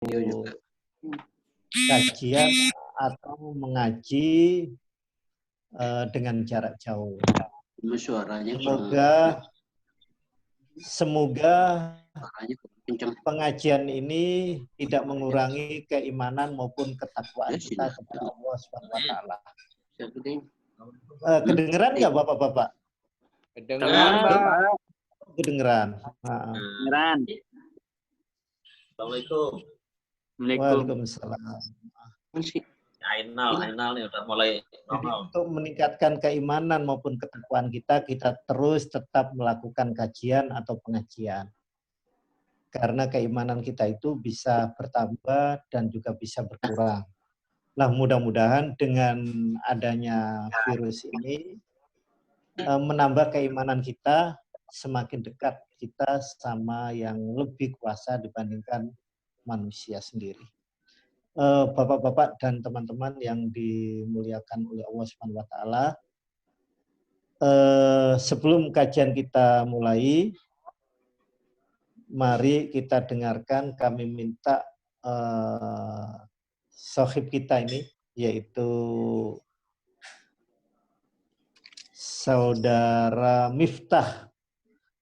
Iya juga. kajian atau mengaji dengan jarak jauh. Suaranya Semoga kencang. pengajian ini tidak mengurangi keimanan maupun ketakwaan kita kepada Allah Subhanahu wa taala. Kedengeran nggak Bapak-bapak? Kedengeran, Pak. Kedengeran. Kedengeran. Assalamualaikum. Waalaikumsalam. Ainal nih udah mulai Jadi normal. untuk meningkatkan keimanan maupun ketakwaan kita terus tetap melakukan kajian atau pengajian. Karena keimanan kita itu bisa bertambah dan juga bisa berkurang. Nah, mudah-mudahan dengan adanya virus ini menambah keimanan kita, semakin dekat kita sama yang lebih kuasa dibandingkan manusia sendiri. Bapak-bapak dan teman-teman yang dimuliakan oleh Allah Subhanahu wa taala, sebelum kajian kita mulai, mari kita dengarkan, kami minta sohib kita ini, yaitu Saudara Miftah,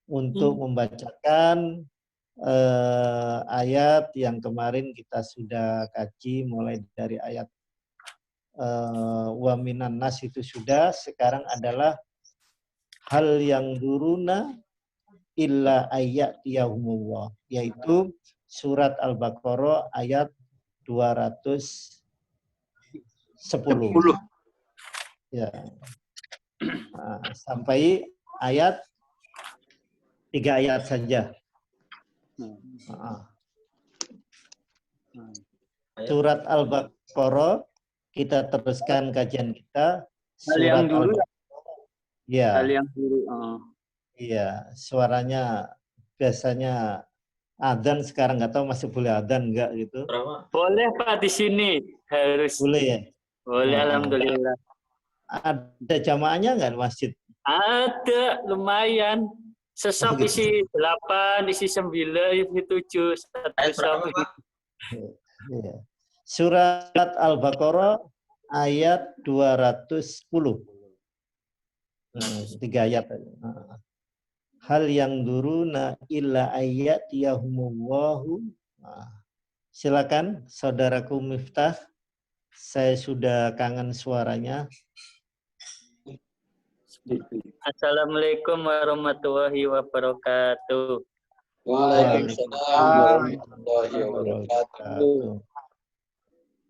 untuk membacakan ayat yang kemarin kita sudah kaji, mulai dari ayat wa minan nas itu sudah, sekarang adalah hal yang duruna illa ayyatiyahumullah, yaitu surat Al-Baqarah ayat 210. Ya. Nah, sampai ayat 3 ayat saja. Surat Al-Baqarah, kita teruskan kajian kita. Surat Al-Baqarah. Ya. Hal yang dulu. Iya, suaranya biasanya adzan, sekarang nggak tahu masih boleh adzan nggak gitu. Boleh Pak di sini. Harus. Boleh ya? Boleh, alhamdulillah. Ada jamaahnya nggak di masjid? Ada, lumayan. Sesap isi 8, isi 9, isi 7. Surat Al-Baqarah ayat 210. 3 ayat. Hal yang duruna illa ayyatiyahumullahu. Silakan saudaraku Miftah. Saya sudah kangen suaranya. Assalamualaikum warahmatullahi wabarakatuh. Waalaikumsalam warahmatullahi wabarakatuh.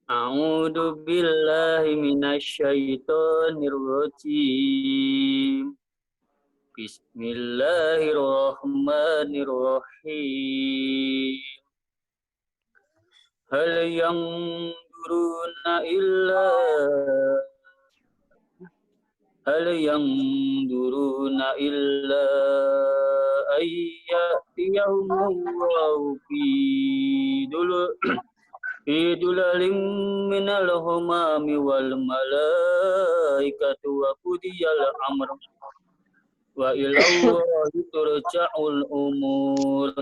A'udzu billahi minasyaitonir rajim. Bismillahirrahmanirrahim. Hal yanzuruna illa ayyatiyahumullahu fi dulalin minal ghamami wal malaikatu wa qudiyal amr wa ilallahi turja'ul umur.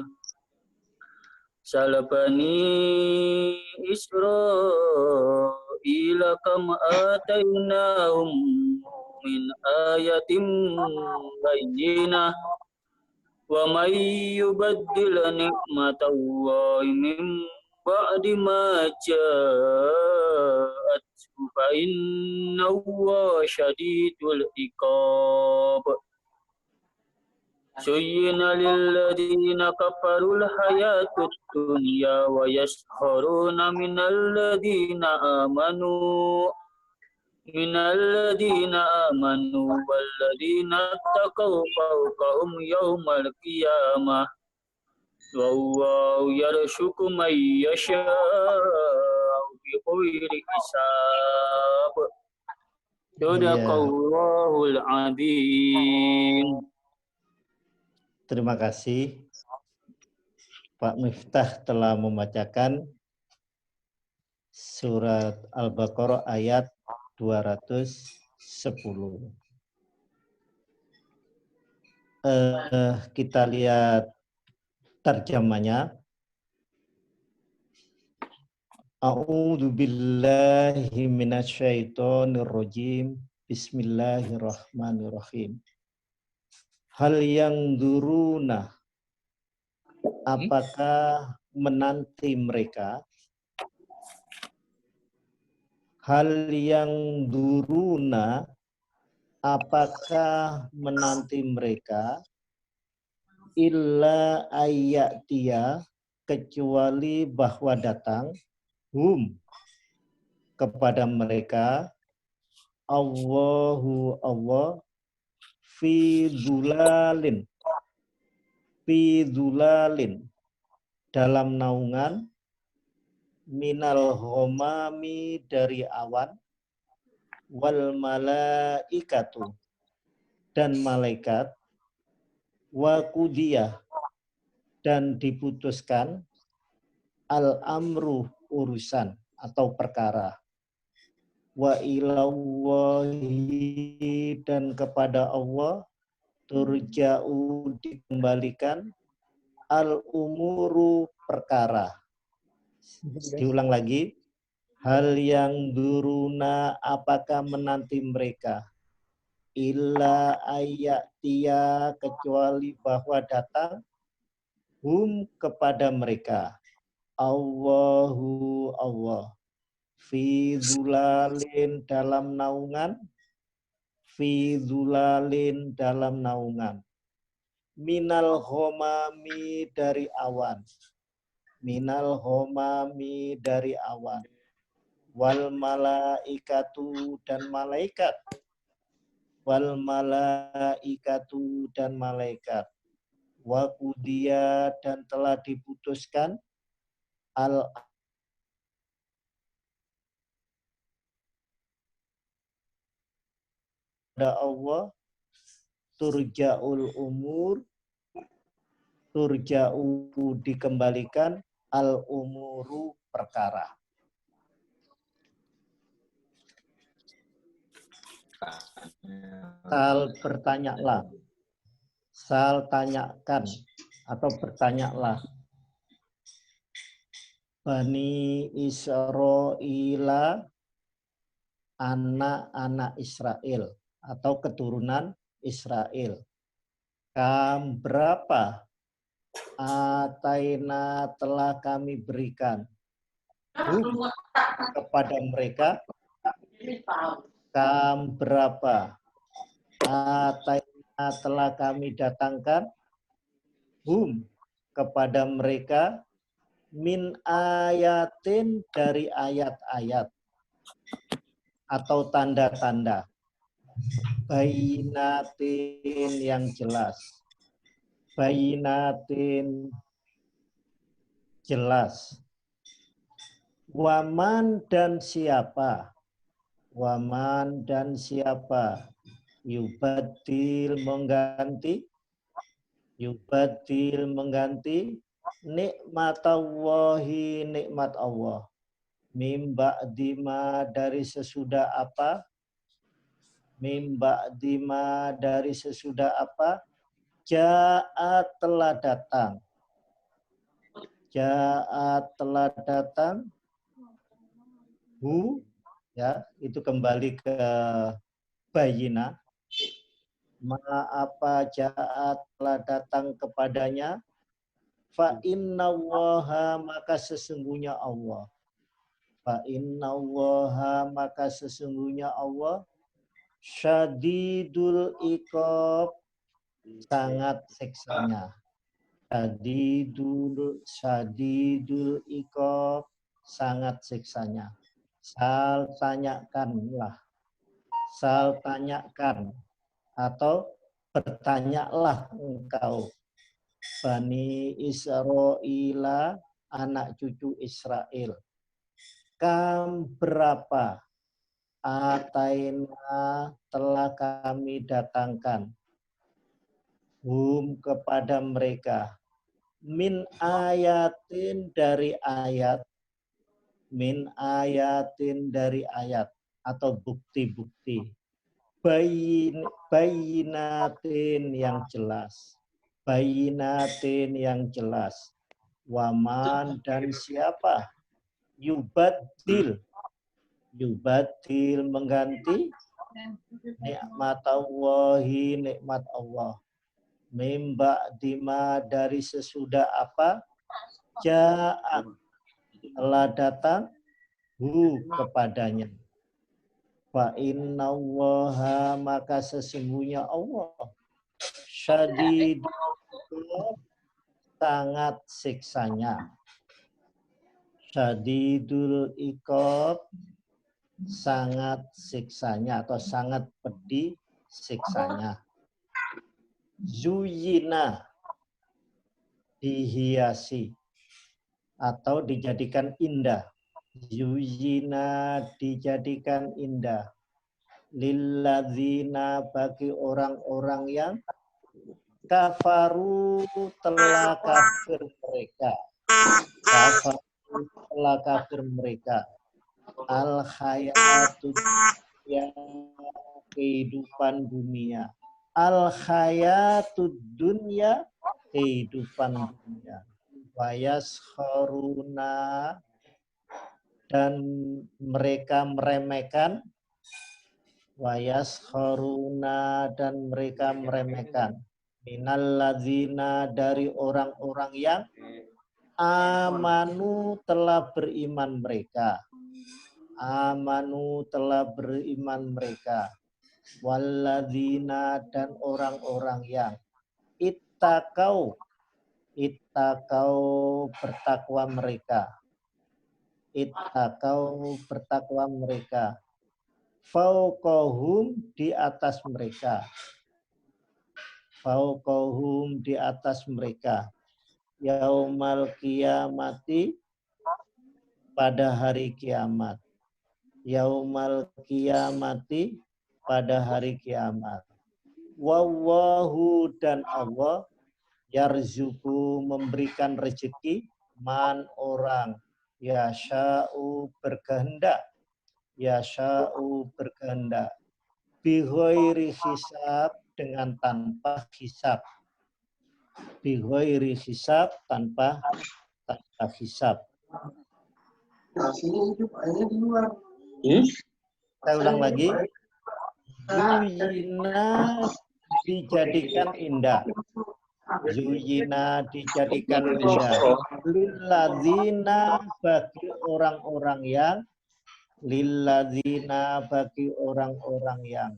Salabani Israila kam atainahum min ayatin bayyinah wa may yubaddil nikmatallahi min ba'di ma ja'athu fa innallaha syadidul iqab. Suyyina lilladina kafarul hayatud dunya wa yasharuna minal ladina amanu walladina taqaw fawqahum yawmal qiyamah wallahu yarzuqu may yasha'u bighairi hisab. Sadaqallahul adzim. Terima kasih Pak Miftah telah membacakan surat Al-Baqarah ayat 210. Kita lihat terjemahnya. A'udzu billahi minasyaitonir rajim. Bismillahirrahmanirrahim. Hal yang duruna, apakah menanti mereka? Hal yang duruna, apakah menanti mereka? Illa ayyatiya, kecuali bahwa datang kepada mereka Allahu Allah fi dhulalin dalam naungan minal ghamami dari awan wal malaikatu dan malaikat wa qudiyah dan diputuskan al-amru urusan atau perkara wa ilallahi dan kepada Allah turja'u dikembalikan al-umuru perkara. Diulang lagi. Hal yang duruna, apakah menanti mereka? Illa ayatiya, kecuali bahwa datang kepada mereka Allahu Allah fi dhulalin dalam naungan minal ghamami dari awan wal malaikatu dan malaikat wa qudiya dan telah diputuskan al Allah turja'ul umur, turja'u dikembalikan al umuru perkara. Sal tanyakan atau bertanyalah Bani Israila, anak-anak Israel atau keturunan Israel. Kam berapa ataina telah kami berikan kepada mereka. Kam berapa ataina telah kami datangkan kepada mereka min ayatin dari ayat-ayat atau tanda-tanda bayinatin yang jelas. Bayinatin jelas. Waman dan siapa yubadil mengganti nikmatallahi nikmat Allah mimba dima dari sesudah apa Ja'at telah datang ya itu kembali ke bayina apa ja'at telah datang kepadanya fa innallaha maka sesungguhnya Allah syadidul iqab sangat siksanya. Syadidul iqab sangat siksanya. Sal tanyakan atau bertanyalah engkau Bani Israila, anak cucu Israel. Kam berapa ataina telah kami datangkan kepada mereka min ayatin dari ayat atau bukti-bukti bayinatin yang jelas waman dan siapa Yubaddil. Yubaddil mengganti nikmat Allahi, nikmat Allah. Mimba dima dari sesudah apa? Ja'at telah datang kepadanya. Fa innallaha maka sesungguhnya Allah syadid sangat siksanya. Syadidul iqab sangat siksanya atau sangat pedih siksanya. Zuyina dihiasi atau dijadikan indah. Zuyina dijadikan indah. Lilladzina bagi orang-orang yang kafaru telah kafir mereka. Kafaru telah kafir mereka. Al-hayatud dunya kehidupan dunia. Al-hayatud dunya kehidupan dunia. Wayaskharuna dan mereka meremehkan. Wayaskharuna dan mereka meremehkan. Minalladzina dari orang-orang yang amanu telah beriman mereka. Amanu telah beriman mereka. Walladzina dan orang-orang yang ittaqau bertakwa mereka. Ittaqau bertakwa mereka. Fauqahum di atas mereka. Fauqahum di atas mereka. Yaumal qiyamati pada hari kiamat. Yaumal qiyamati pada hari kiamat. Wallahu dan Allah yarzuku memberikan rezeki man orang yasha'u berkehendak. Yasha'u berkehendak. Bighairi hisab dengan tanpa hisab. Bighairi hisab tanpa hisab. Saya ulang lagi. Zuyina dijadikan indah. Zuyina dijadikan indah. Lilladzina bagi orang-orang yang lilladzina bagi orang-orang yang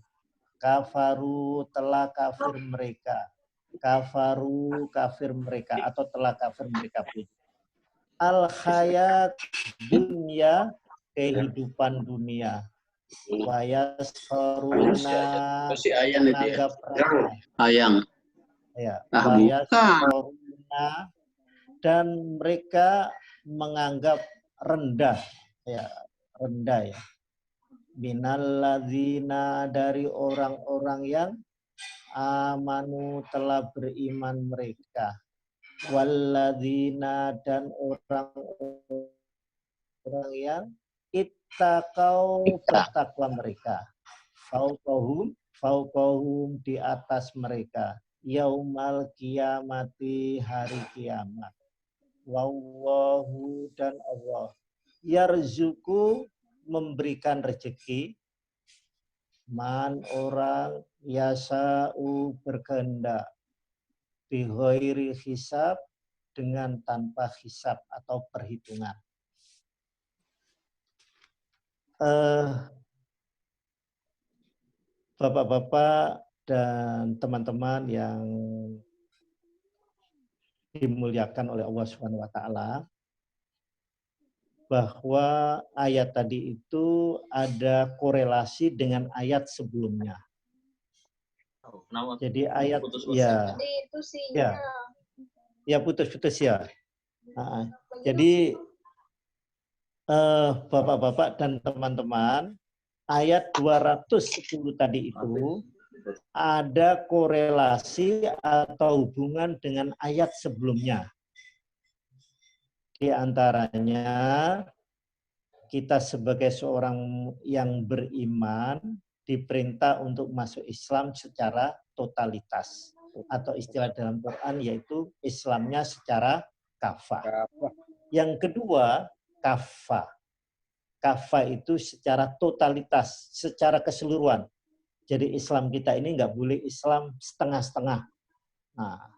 kafaru telah kafir mereka. Kafaru kafir mereka atau telah kafir mereka pun. Al-hayat dunia kehidupan dunia. Wayaskharuna menganggap Ayang. ya, wayaskharuna dan mereka menganggap rendah ya, rendah ya. Minalladzina dari orang-orang yang amanu telah beriman mereka. Walladzina dan orang-orang yang ittaqau bertakwa mereka. Fauqahum di atas mereka. Yaumal qiyamati hari kiamat. Wallahu dan Allah yarzuku memberikan rezeki man orang yasa'u berkehendak bighairi hisab dengan tanpa hisab atau perhitungan. Bapak-bapak dan teman-teman yang dimuliakan oleh Allah Subhanahu wa taala, bahwa ayat tadi itu ada korelasi dengan ayat sebelumnya. Jadi ayat putus-putus ya. Jadi bapak-bapak dan teman-teman, ayat 210 tadi itu ada korelasi atau hubungan dengan ayat sebelumnya. Di antaranya kita sebagai seorang yang beriman diperintah untuk masuk Islam secara totalitas. Atau istilah dalam Quran yaitu Islamnya secara kafah. Yang kedua, kafa. Kafa itu secara totalitas, secara keseluruhan. Jadi Islam kita ini nggak boleh Islam setengah-setengah. Nah,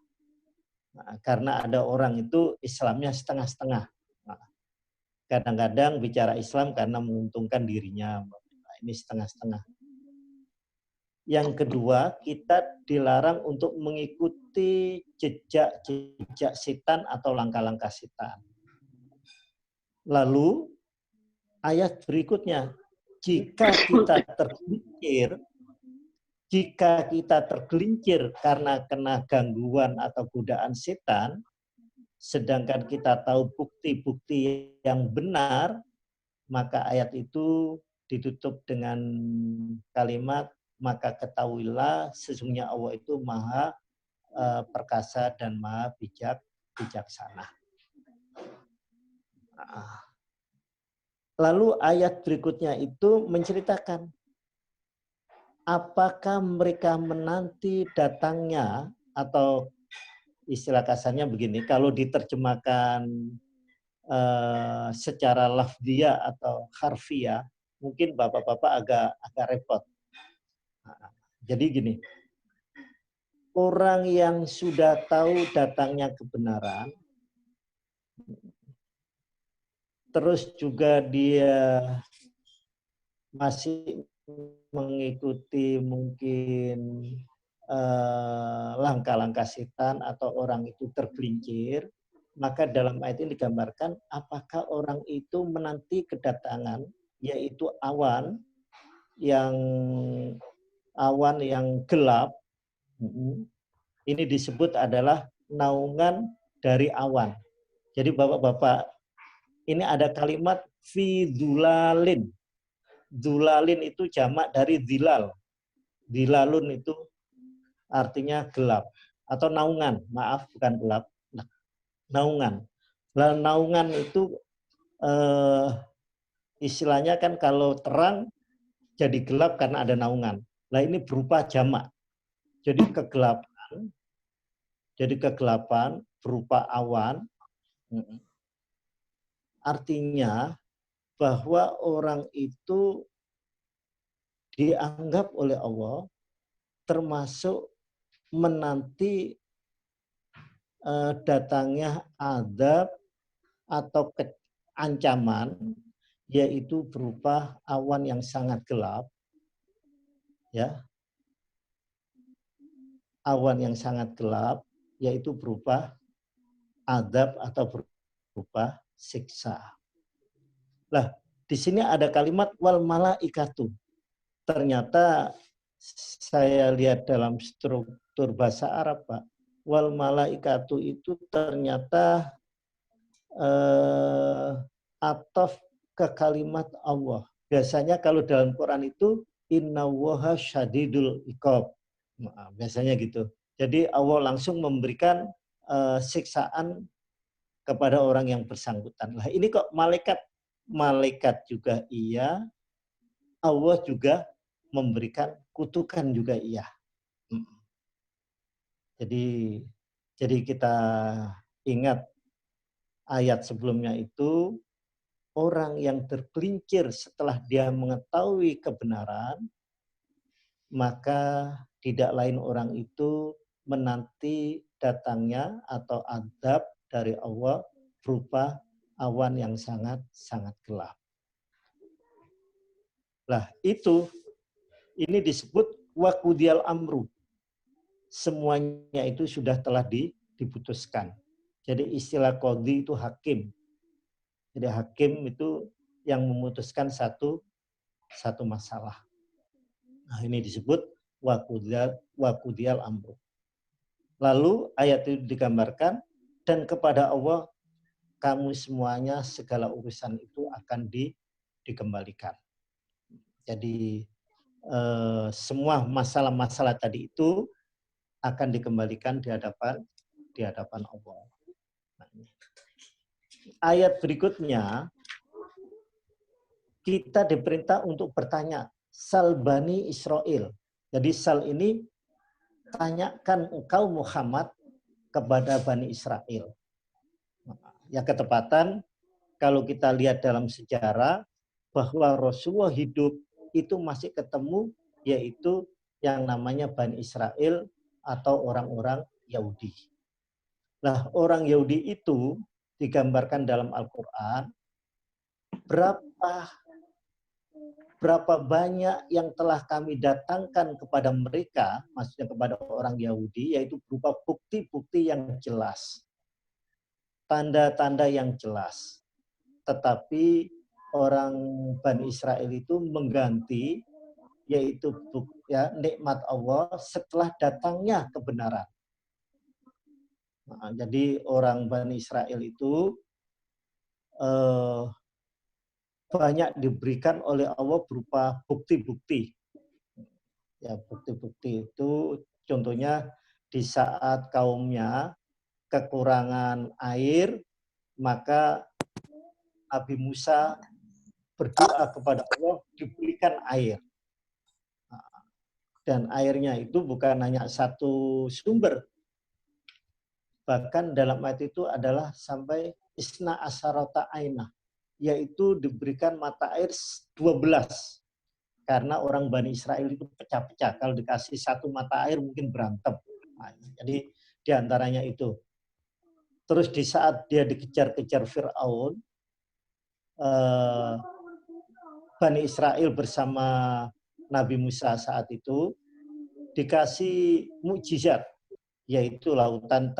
karena ada orang itu Islamnya setengah-setengah. Nah, kadang-kadang bicara Islam karena menguntungkan dirinya. Nah, ini setengah-setengah. Yang kedua, kita dilarang untuk mengikuti jejak-jejak setan atau langkah-langkah setan. Lalu, ayat berikutnya, jika kita tergelincir karena kena gangguan atau godaan setan, sedangkan kita tahu bukti-bukti yang benar, maka ayat itu ditutup dengan kalimat, maka ketahuilah sesungguhnya Allah itu maha perkasa dan maha bijaksana. Lalu ayat berikutnya itu menceritakan apakah mereka menanti datangnya, atau istilah kasarnya begini, kalau diterjemahkan secara lafdiyah atau harfiah, mungkin bapak-bapak agak repot. Jadi gini, orang yang sudah tahu datangnya kebenaran, terus juga dia masih mengikuti mungkin langkah-langkah setan atau orang itu tergelincir, maka dalam ayat ini digambarkan apakah orang itu menanti kedatangan, yaitu awan yang gelap. Ini disebut adalah naungan dari awan. Jadi bapak-bapak, ini ada kalimat fi dulalin. Dulalin itu jamak dari dilal. Dilalun itu artinya gelap atau naungan. Maaf, bukan gelap. Naungan. Lalu naungan itu istilahnya kan kalau terang jadi gelap karena ada naungan. Nah ini berupa jamak. Jadi kegelapan berupa awan. Artinya bahwa orang itu dianggap oleh Allah termasuk menanti datangnya azab atau ancaman, yaitu berupa awan yang sangat gelap, ya, awan yang sangat gelap, yaitu berupa azab atau berupa siksa. Lah, di sini ada kalimat wal malaikatu. Ternyata saya lihat dalam struktur bahasa Arab, Pak, wal malaikatu itu ternyata ataf ke kalimat Allah. Biasanya kalau dalam Quran itu innallaha syadidul iqab. Biasanya gitu. Jadi Allah langsung memberikan siksaan kepada orang yang bersangkutan. Lah ini kok malaikat juga iya, Allah juga memberikan kutukan juga iya. Jadi kita ingat ayat sebelumnya itu, orang yang tergelincir setelah dia mengetahui kebenaran, maka tidak lain orang itu menanti datangnya atau azab dari Allah berupa awan yang sangat gelap. Lah ini disebut waqudiyal amru. Semuanya itu sudah telah diputuskan. Jadi istilah qadhi itu hakim. Jadi hakim itu yang memutuskan satu masalah. Nah, ini disebut waqudiyal amru. Lalu ayat itu digambarkan, dan kepada Allah kamu semuanya segala urusan itu akan dikembalikan. Jadi semua masalah-masalah tadi itu akan dikembalikan di hadapan Allah. Ayat berikutnya kita diperintah untuk bertanya, sal Bani Israel. Jadi sal ini tanyakan engkau Muhammad kepada Bani Israel. Yang ketepatan kalau kita lihat dalam sejarah bahwa Rasulullah hidup itu masih ketemu yaitu yang namanya Bani Israel atau orang-orang Yahudi. Nah, orang Yahudi itu digambarkan dalam Al-Quran berapa banyak yang telah kami datangkan kepada mereka, maksudnya kepada orang Yahudi, yaitu berupa bukti-bukti yang jelas, tanda-tanda yang jelas. Tetapi orang Bani Israel itu mengganti, yaitu nikmat Allah setelah datangnya kebenaran. Nah, jadi orang Bani Israel itu banyak diberikan oleh Allah berupa bukti-bukti. Ya, bukti-bukti itu contohnya di saat kaumnya kekurangan air, maka Nabi Musa berdoa kepada Allah diberikan air. Dan airnya itu bukan hanya satu sumber. Bahkan dalam ayat itu adalah sampai isna asarata ainah, yaitu diberikan mata air 12. Karena orang Bani Israel itu pecah-pecah. Kalau dikasih satu mata air mungkin berantem. Nah, jadi diantaranya itu. Terus di saat dia dikejar-kejar Fir'aun, Bani Israel bersama Nabi Musa saat itu dikasih mukjizat, yaitu lautan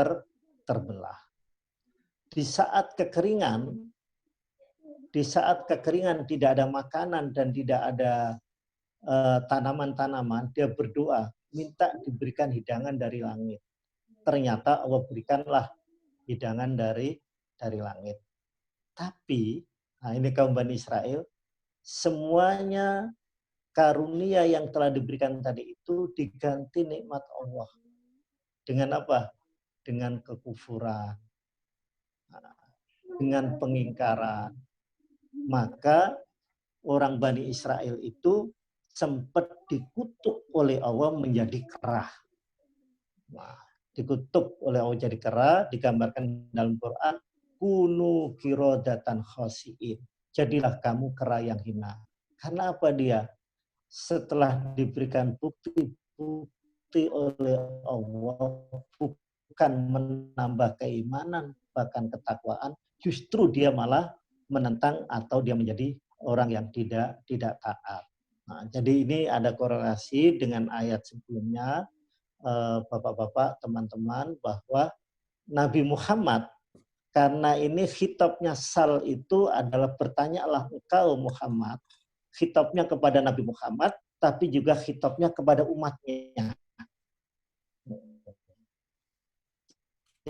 terbelah. Di saat kekeringan tidak ada makanan dan tidak ada tanaman-tanaman, dia berdoa minta diberikan hidangan dari langit. Ternyata Allah berikanlah hidangan dari langit. Tapi, nah ini kaum Bani Israel, semuanya karunia yang telah diberikan tadi itu diganti nikmat Allah. Dengan apa? Dengan kekufuran, dengan pengingkaran. Maka orang Bani Israel itu sempat dikutuk oleh Allah menjadi kerah. Nah, dikutuk oleh Allah jadi kerah, digambarkan dalam Quran, kunu kirodatan khasiin. Jadilah kamu kerah yang hina. Karena apa dia? Setelah diberikan bukti oleh Allah, bukan menambah keimanan, bahkan ketakwaan, justru dia malah menentang atau dia menjadi orang yang tidak taat. Nah, jadi ini ada korelasi dengan ayat sebelumnya, Bapak-bapak, teman-teman, bahwa Nabi Muhammad, karena ini khitabnya sal itu adalah bertanyalah engkau Muhammad, khitabnya kepada Nabi Muhammad, tapi juga khitabnya kepada umatnya.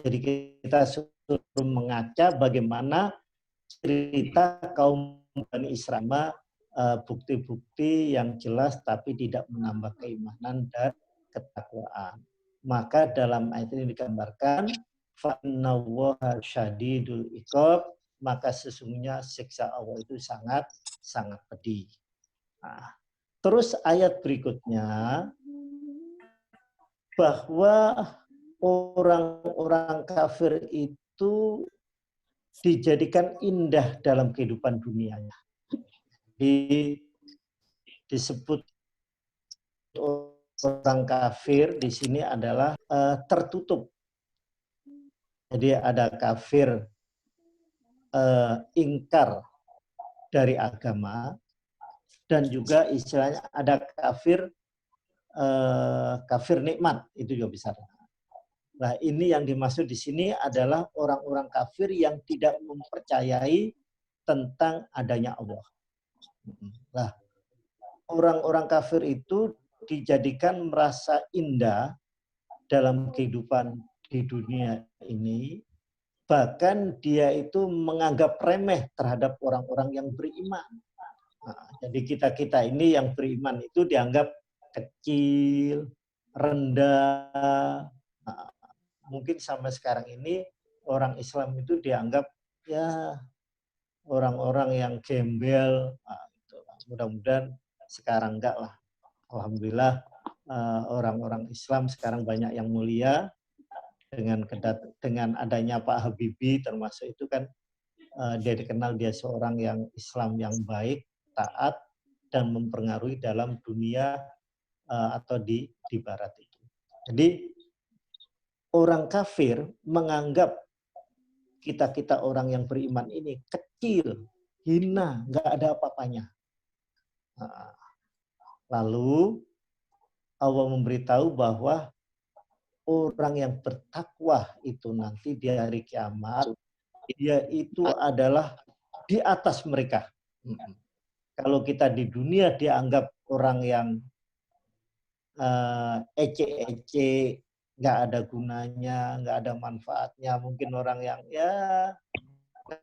Jadi kita suruh mengaca bagaimana cerita kaum Bani Israel, bukti-bukti yang jelas tapi tidak menambah keimanan dan ketakwaan. Maka dalam ayat ini digambarkan fa'innallaha syadidul iqab, maka sesungguhnya siksa Allah itu sangat pedih. Nah, terus ayat berikutnya bahwa orang-orang kafir itu dijadikan indah dalam kehidupan dunianya. Disebut orang kafir di sini adalah tertutup. Jadi ada kafir ingkar dari agama, dan juga istilahnya ada kafir nikmat, itu juga bisa. Nah, ini yang dimaksud di sini adalah orang-orang kafir yang tidak mempercayai tentang adanya Allah. Nah, orang-orang kafir itu dijadikan merasa indah dalam kehidupan di dunia ini, bahkan dia itu menganggap remeh terhadap orang-orang yang beriman. Nah, jadi kita ini yang beriman itu dianggap kecil, rendah. Nah, mungkin sampai sekarang ini orang Islam itu dianggap ya orang-orang yang gembel. Nah, mudah-mudahan sekarang enggak lah. Alhamdulillah orang-orang Islam sekarang banyak yang mulia dengan adanya Pak Habibie, termasuk itu kan dia dikenal dia seorang yang Islam yang baik, taat, dan mempengaruhi dalam dunia atau di barat itu. Jadi orang kafir menganggap kita orang yang beriman ini kecil, hina, nggak ada apa-apanya. Lalu Allah memberitahu bahwa orang yang bertakwa itu nanti di hari kiamat, dia itu adalah di atas mereka. Kalau kita di dunia dianggap orang yang ece-ece, nggak ada gunanya, nggak ada manfaatnya, mungkin orang yang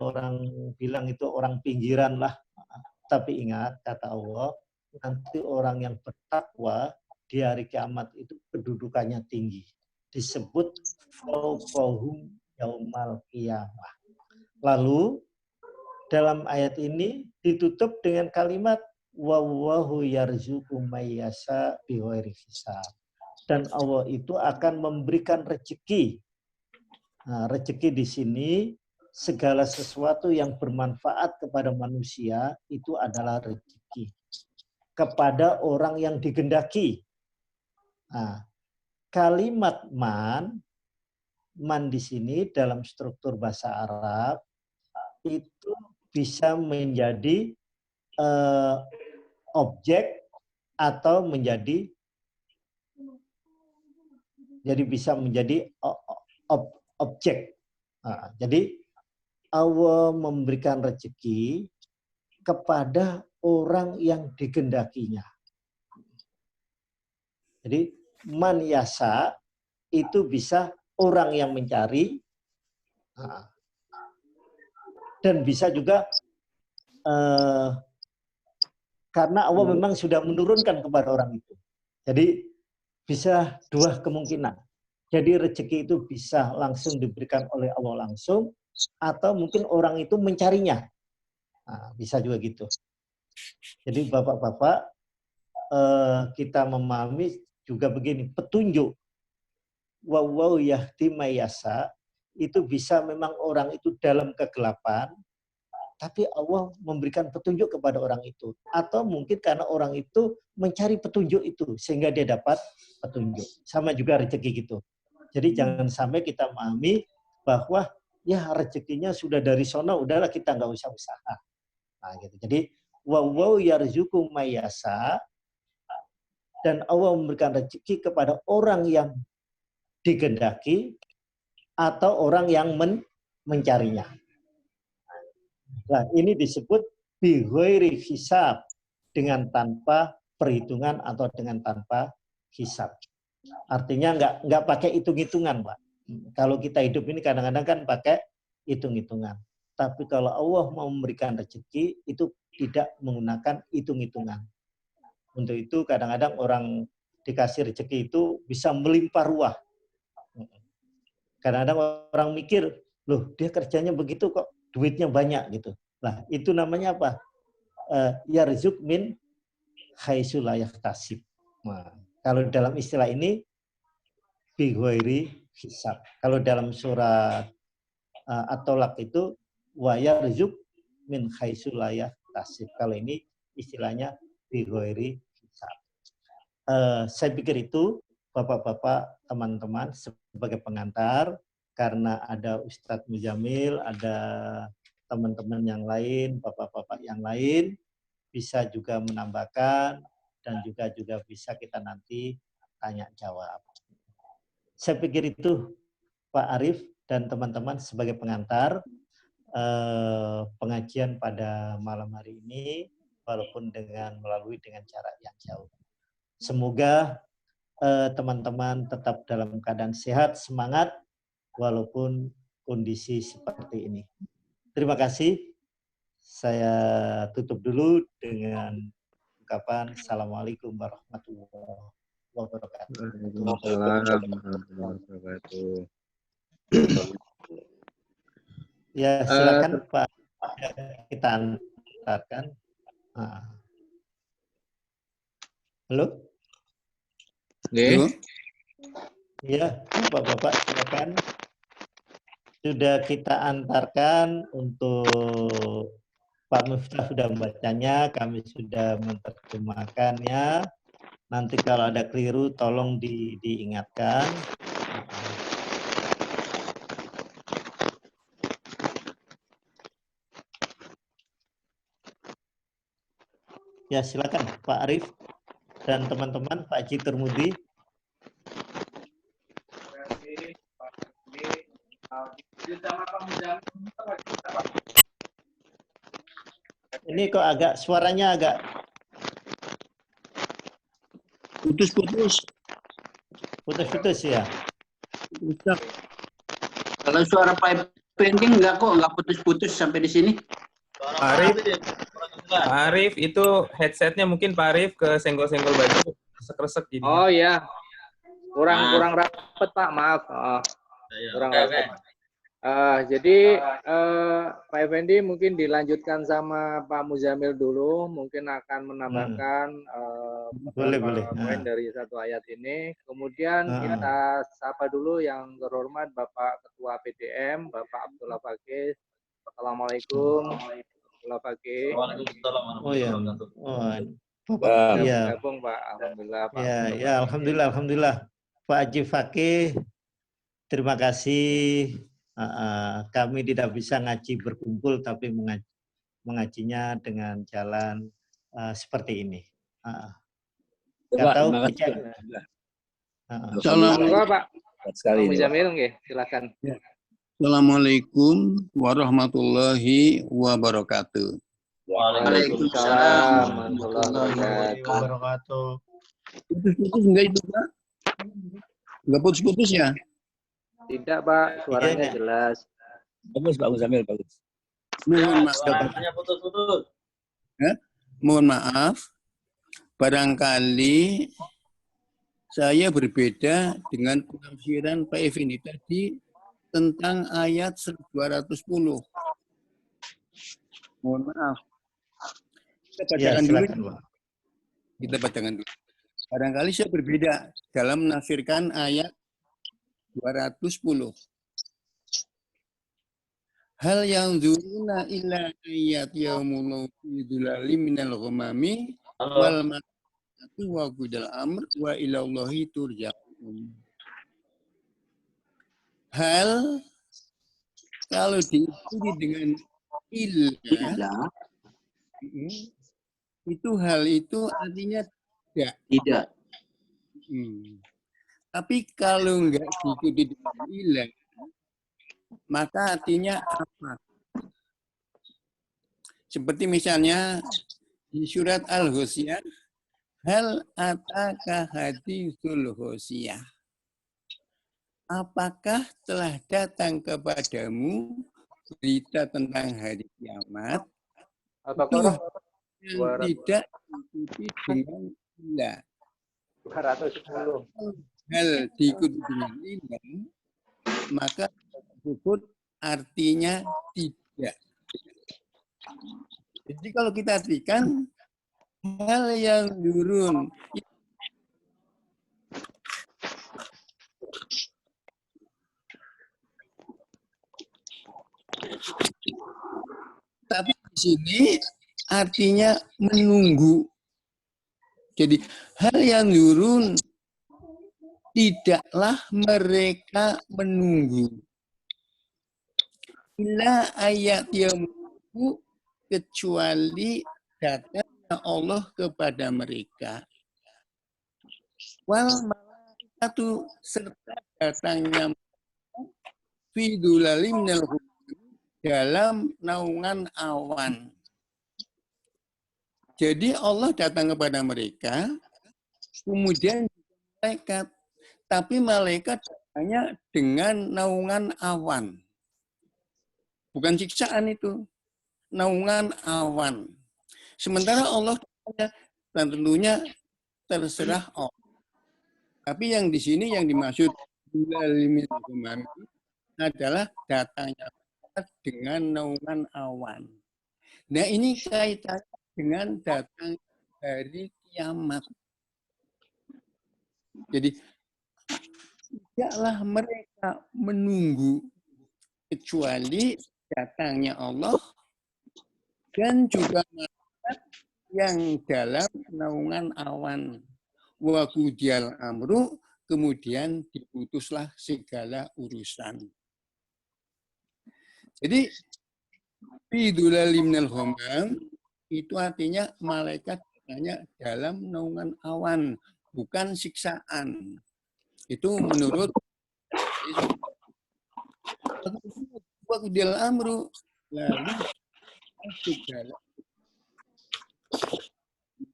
orang bilang itu orang pinggiran lah. Tapi ingat kata Allah, nanti orang yang bertakwa di hari kiamat itu kedudukannya tinggi. Disebut fauqahum yaumal qiyamah. Lalu dalam ayat ini ditutup dengan kalimat wallahu yarzuqu may yasha bighairi hisab. Dan Allah itu akan memberikan rezeki. Nah, rezeki di sini segala sesuatu yang bermanfaat kepada manusia itu adalah rezeki kepada orang yang digendaki. Nah, kalimat man di sini dalam struktur bahasa Arab itu bisa menjadi objek atau menjadi bisa menjadi objek. Nah, jadi Allah memberikan rezeki kepada orang yang digendakinya. Jadi man yasa itu bisa orang yang mencari, dan bisa juga karena Allah memang sudah menurunkan kepada orang itu. Jadi bisa dua kemungkinan. Jadi rezeki itu bisa langsung diberikan oleh Allah langsung, atau mungkin orang itu mencarinya. Nah, bisa juga gitu. Jadi bapak-bapak, kita memahami juga begini, petunjuk waw yahdi may yasha itu bisa memang orang itu dalam kegelapan, tapi Allah memberikan petunjuk kepada orang itu. Atau mungkin karena orang itu mencari petunjuk itu, sehingga dia dapat petunjuk. Sama juga rezeki gitu. Jadi jangan sampai kita memahami bahwa ya rezekinya sudah dari sono, udahlah kita nggak usah usaha. Nah, gitu. Jadi waw yarzuqu may yasha, dan Allah memberikan rezeki kepada orang yang digendaki atau orang yang mencarinya. Nah, ini disebut bighairi hisab, dengan tanpa perhitungan atau dengan tanpa hisab. Artinya nggak pakai hitung-hitungan, Pak. Kalau kita hidup ini kadang-kadang kan pakai hitung-hitungan. Tapi kalau Allah mau memberikan rezeki itu tidak menggunakan hitung-hitungan. Untuk itu kadang-kadang orang dikasih rezeki itu bisa melimpah ruah. Kadang-kadang orang mikir, loh dia kerjanya begitu kok duitnya banyak gitu. Nah, itu namanya apa? Yarzuq min haitsu la yahtasib. Nah, kalau dalam istilah ini bighairi hisab. Kalau dalam surat At-Tolaq itu wa yarzuq min haitsu la yahtasib. Kalau ini istilahnya bighairi hisab. Saya pikir itu Bapak-bapak, teman-teman sebagai pengantar, karena ada Ustadz Mujamil, ada teman-teman yang lain, bapak-bapak yang lain, bisa juga menambahkan dan juga bisa kita nanti tanya jawab. Saya pikir itu Pak Arief dan teman-teman sebagai pengantar pengajian pada malam hari ini, walaupun melalui dengan cara yang jauh. Semoga teman-teman tetap dalam keadaan sehat, semangat, walaupun kondisi seperti ini. Terima kasih. Saya tutup dulu dengan ungkapan Assalamualaikum warahmatullahi wabarakatuh. Waalaikumsalam warahmatullahi wabarakatuh. Ya, silakan Pak. Kita antarkan. Halo? Nggih. Iya, Bapak-bapak silakan. sudah kita antarkan untuk Pak Miftah sudah membacanya, kami sudah menerjemahkannya. Nanti kalau ada keliru tolong diingatkan. Ya silakan Pak Arif dan teman-teman, Pak Haji Turmudi. Ini kok agak suaranya agak Putus-putus. putus-putus ya. Kalau suara Pak Effendi enggak kok, enggak putus-putus sampai di sini. Pak Arif itu headsetnya mungkin Pak Arif ke senggol-senggol baju kresek-kresek jadi. Oh ya, kurang rapet Pak, maaf. Kurang rapet. Jadi Pak Effendi mungkin dilanjutkan sama Pak Muzamil dulu, mungkin akan menambahkan Boleh. poin dari satu ayat ini. Kemudian kita sapa dulu yang terhormat Bapak Ketua PDM, Bapak Abdullah Fakih. Assalamualaikum. Abdullah Fakih. Oh ya. Iya. Bergabung Pak. Alhamdulillah Pak. Ya, alhamdulillah. Pak Haji Fakih, terima kasih. Kami tidak bisa ngaji berkumpul, tapi mengajinya dengan jalan seperti ini. Nggak tahu Assalamualaikum Pak. Muzamil, silakan. Assalamualaikum warahmatullahi wabarakatuh. Waalaikumsalam warahmatullahi wabarakatuh. Putus-putus enggak itu Pak? Enggak putus-putus ya? Tidak Pak, suaranya jelas. Bagus Pak Muzamil, bagus. Mohon maaf, barangkali saya berbeda dengan penafsiran Pak Effendi tadi tentang ayat 210. Mohon maaf. Kita bacakan dulu. Kita bacakan dulu. Barangkali saya berbeda dalam menafsirkan ayat 210. Hal yang zuruna illa ayat yaumul idulali minal ghamami wal ma'atu wa qudal amr wa ilallahi turja'un. Hal kalau diikuti dengan illa, itu hal itu artinya tidak. Tapi kalau enggak diikuti dengan illa, maka artinya apa? Seperti misalnya di surat Al-Ghasyiyah, hal ataka haditsul ghasyiyah. Apakah telah datang kepadamu berita tentang hari kiamat? Apakah yang tidak diikuti dengan illa? 210. Hal diikuti dengan illa, maka tersebut artinya tidak. Jadi kalau kita artikan hal yang turun, tapi di sini artinya menunggu. Jadi hal yang turun tidaklah mereka menunggu. Illa ayat yang kecuali datangnya Allah kepada mereka. Wal malaikatu serta datangnya fidulalim dalam naungan awan. Jadi Allah datang kepada mereka, kemudian malaikat. Tapi malaikat datangnya dengan naungan awan. Bukan siksaan itu. Naungan awan. Sementara Allah dan tentunya terserah Allah. Tapi yang di sini yang dimaksud adalah datangnya dengan naungan awan. Nah ini kaitannya dengan datang dari kiamat. Jadi tidaklah mereka menunggu kecuali datangnya Allah dan juga malaikat yang dalam naungan awan. Wa qudiyal amru, kemudian diputuslah segala urusan. Jadi Bidulalim minal ghamam itu artinya malaikat hanya dalam naungan awan, bukan siksaan. Itu menurut waktu amru, lalu segala.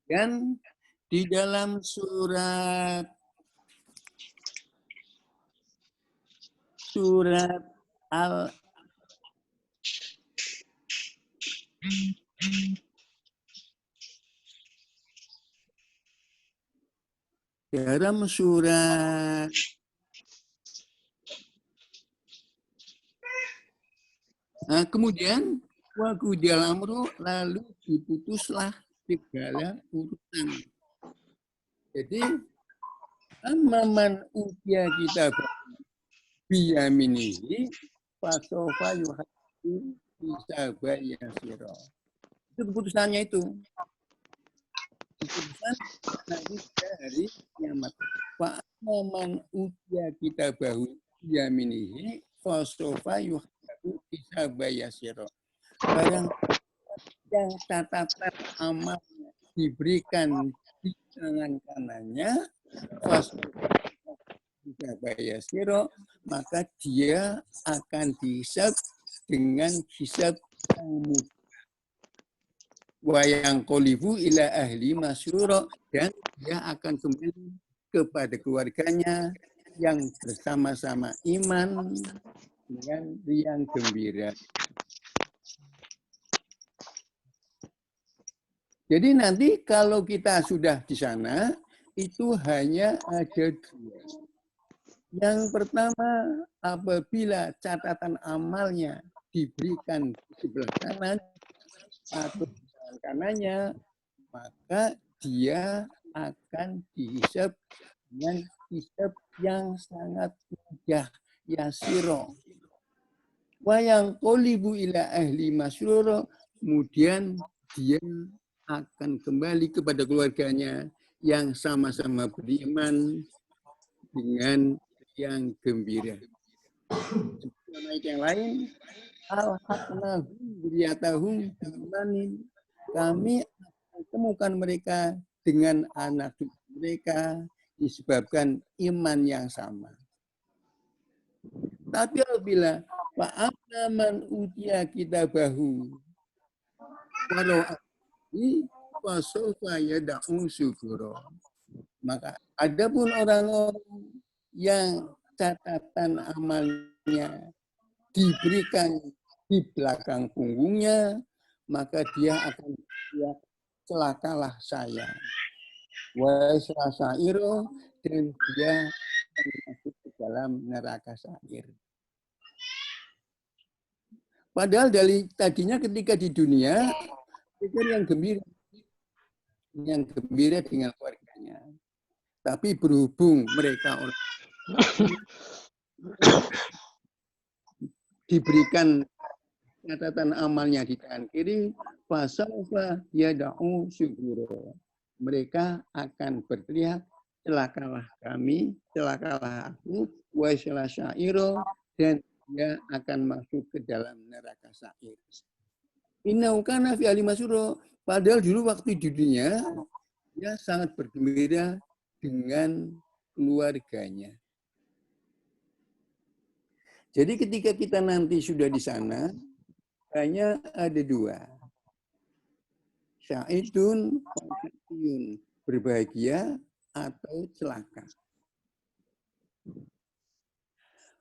Dan di dalam surat Al dalam surat kemudian waktu dalam amru, lalu diputuslah segala urusan. Jadi amaman utia kita biyaminihi fasofa yuhadu bisaba yasiro. Itu keputusannya itu. Keputusan nanti dari kiamat. Pak amaman utia kita bahu biyaminihi fasofa yuhadu bisaba yasiro. Barang yang catatan amal diberikan di tangan kanannya, maka dia akan dihisab dengan hisab yang mudah. Wayang qolibu ila ahli masyuro, dan dia akan kembali kepada keluarganya yang bersama-sama iman dengan riang gembira. Jadi nanti kalau kita sudah di sana, itu hanya ada dua. Yang pertama, apabila catatan amalnya diberikan di sebelah kanan atau di sebelah kanannya, maka dia akan dihisab dengan hisab yang sangat mudah, yasiro. Wayang qolibu ila ahli masyuro, kemudian dia akan kembali kepada keluarganya yang sama-sama beriman dengan yang gembira. Seperti ayat yang lain, al-haqnahum dzurriyyatahum biimanin, kami akan temukan mereka dengan anak mereka disebabkan iman yang sama. Tapi apabila fa'amna man utiya kitabahu walau fasofa yada'u syukura. Maka adapun orang-orang yang catatan amalnya diberikan di belakang punggungnya, maka dia akan berkata, celakalah saya. Wa sa'iro, dan dia akan masuk ke dalam neraka sa'ir. Padahal dari tadinya ketika di dunia yang gembira dengan keluarganya. Tapi berhubung mereka orang diberikan catatan amalnya di tangan kiri, fasaufa yada'u syukuro. Mereka akan berteriak, celakalah kami, celakalah aku, wa syairo, dan dia akan masuk ke dalam neraka sa'ir. Innahu kana fi ahli masyuro. Padahal dulu waktu di dunia, dia sangat bergembira dengan keluarganya. Jadi ketika kita nanti sudah di sana, hanya ada dua. Sa'idun, berbahagia atau celaka.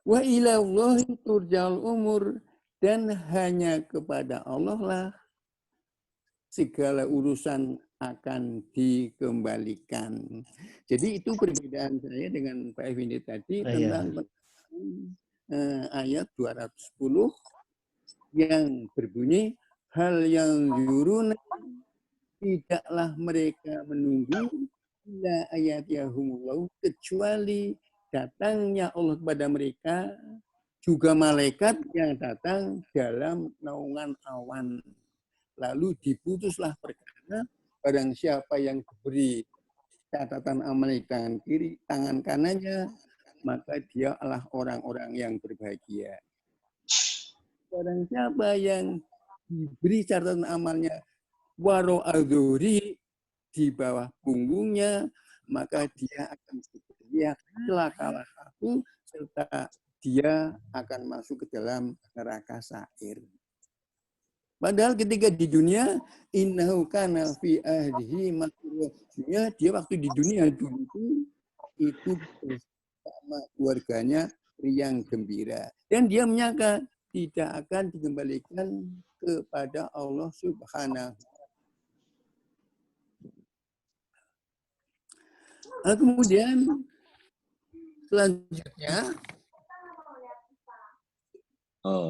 Wa ila Allahi turja'ul umur, dan hanya kepada Allah lah segala urusan akan dikembalikan. Jadi itu perbedaan saya dengan Pak Effendi tadi tentang ayat 210 yang berbunyi, hal yang yuruna, tidaklah mereka menunggu ila ayat yahumullahu, kecuali datangnya Allah kepada mereka juga malaikat yang datang dalam naungan awan. Lalu diputuslah perkara barang siapa yang diberi catatan amal di tangan kiri, tangan kanannya, maka dia adalah orang-orang yang berbahagia. Barang siapa yang diberi catatan amalnya waro al-dhuhri di bawah punggungnya, maka dia akan berteriak, celakalah aku, serta dia akan masuk ke dalam neraka sa'ir. Padahal ketika di dunia, innahu kana fi ahlihi makruhnya, dia waktu di dunia dulu itu bersama keluarganya riang gembira. Dan dia menyangka tidak akan dikembalikan kepada Allah Subhanahu. Nah, kemudian selanjutnya,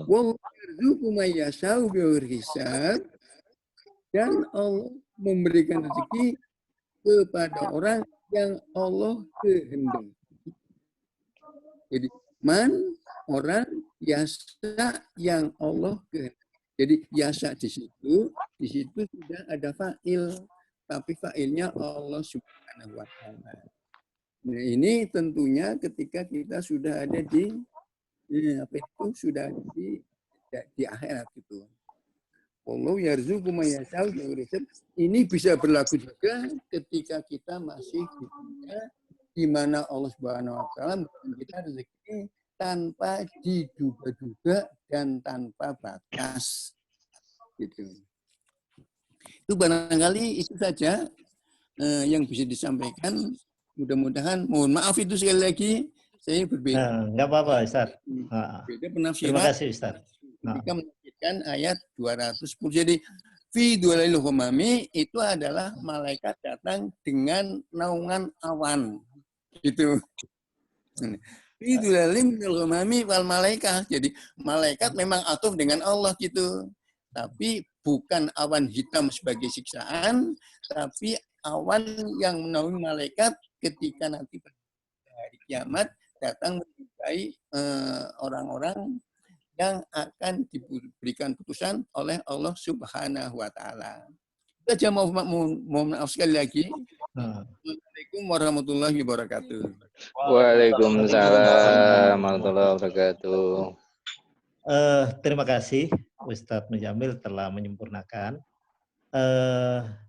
wallahu yarzuqu may yasha'u bighairi hisab, dan Allah memberikan rezeki kepada orang yang Allah kehendaki. Jadi orang yasa yang Allah kehendaki. Jadi yasa di situ sudah ada fa'il, tapi fa'ilnya Allah Subhanahu wa ta'ala. Nah, ini tentunya ketika kita sudah ada di sudah di akhirat itu. Wallahu yarzuqu may yasha'u bighairi hisab. Ini bisa berlaku juga ketika kita masih di dunia, di mana Allah Subhanahu wa taala memberikan kita rezeki tanpa diduga-duga dan tanpa batas. Gitu. Itu barangkali itu saja yang bisa disampaikan. Mudah-mudahan, mohon maaf itu sekali lagi saya berbeda. Enggak apa-apa, Ustaz. Beda penafsiran. Terima kasih, Ustaz. Ketika menafsirkan ayat 210. Jadi fi dulalil ghamami itu adalah malaikat datang dengan naungan awan. Gitu. Fi dulalil ghamami wal malaikah. Jadi malaikat memang atuf dengan Allah gitu. Tapi bukan awan hitam sebagai siksaan, tapi awan yang menaungi malaikat ketika nanti pada hari kiamat datang menjumpai orang-orang yang akan diberikan putusan oleh Allah Subhanahu wa taala. Saja mohon maaf sekali lagi. Assalamualaikum warahmatullahi wabarakatuh. Waalaikumsalam warahmatullahi wabarakatuh. Terima kasih Ustadz Mujamil telah menyempurnakan.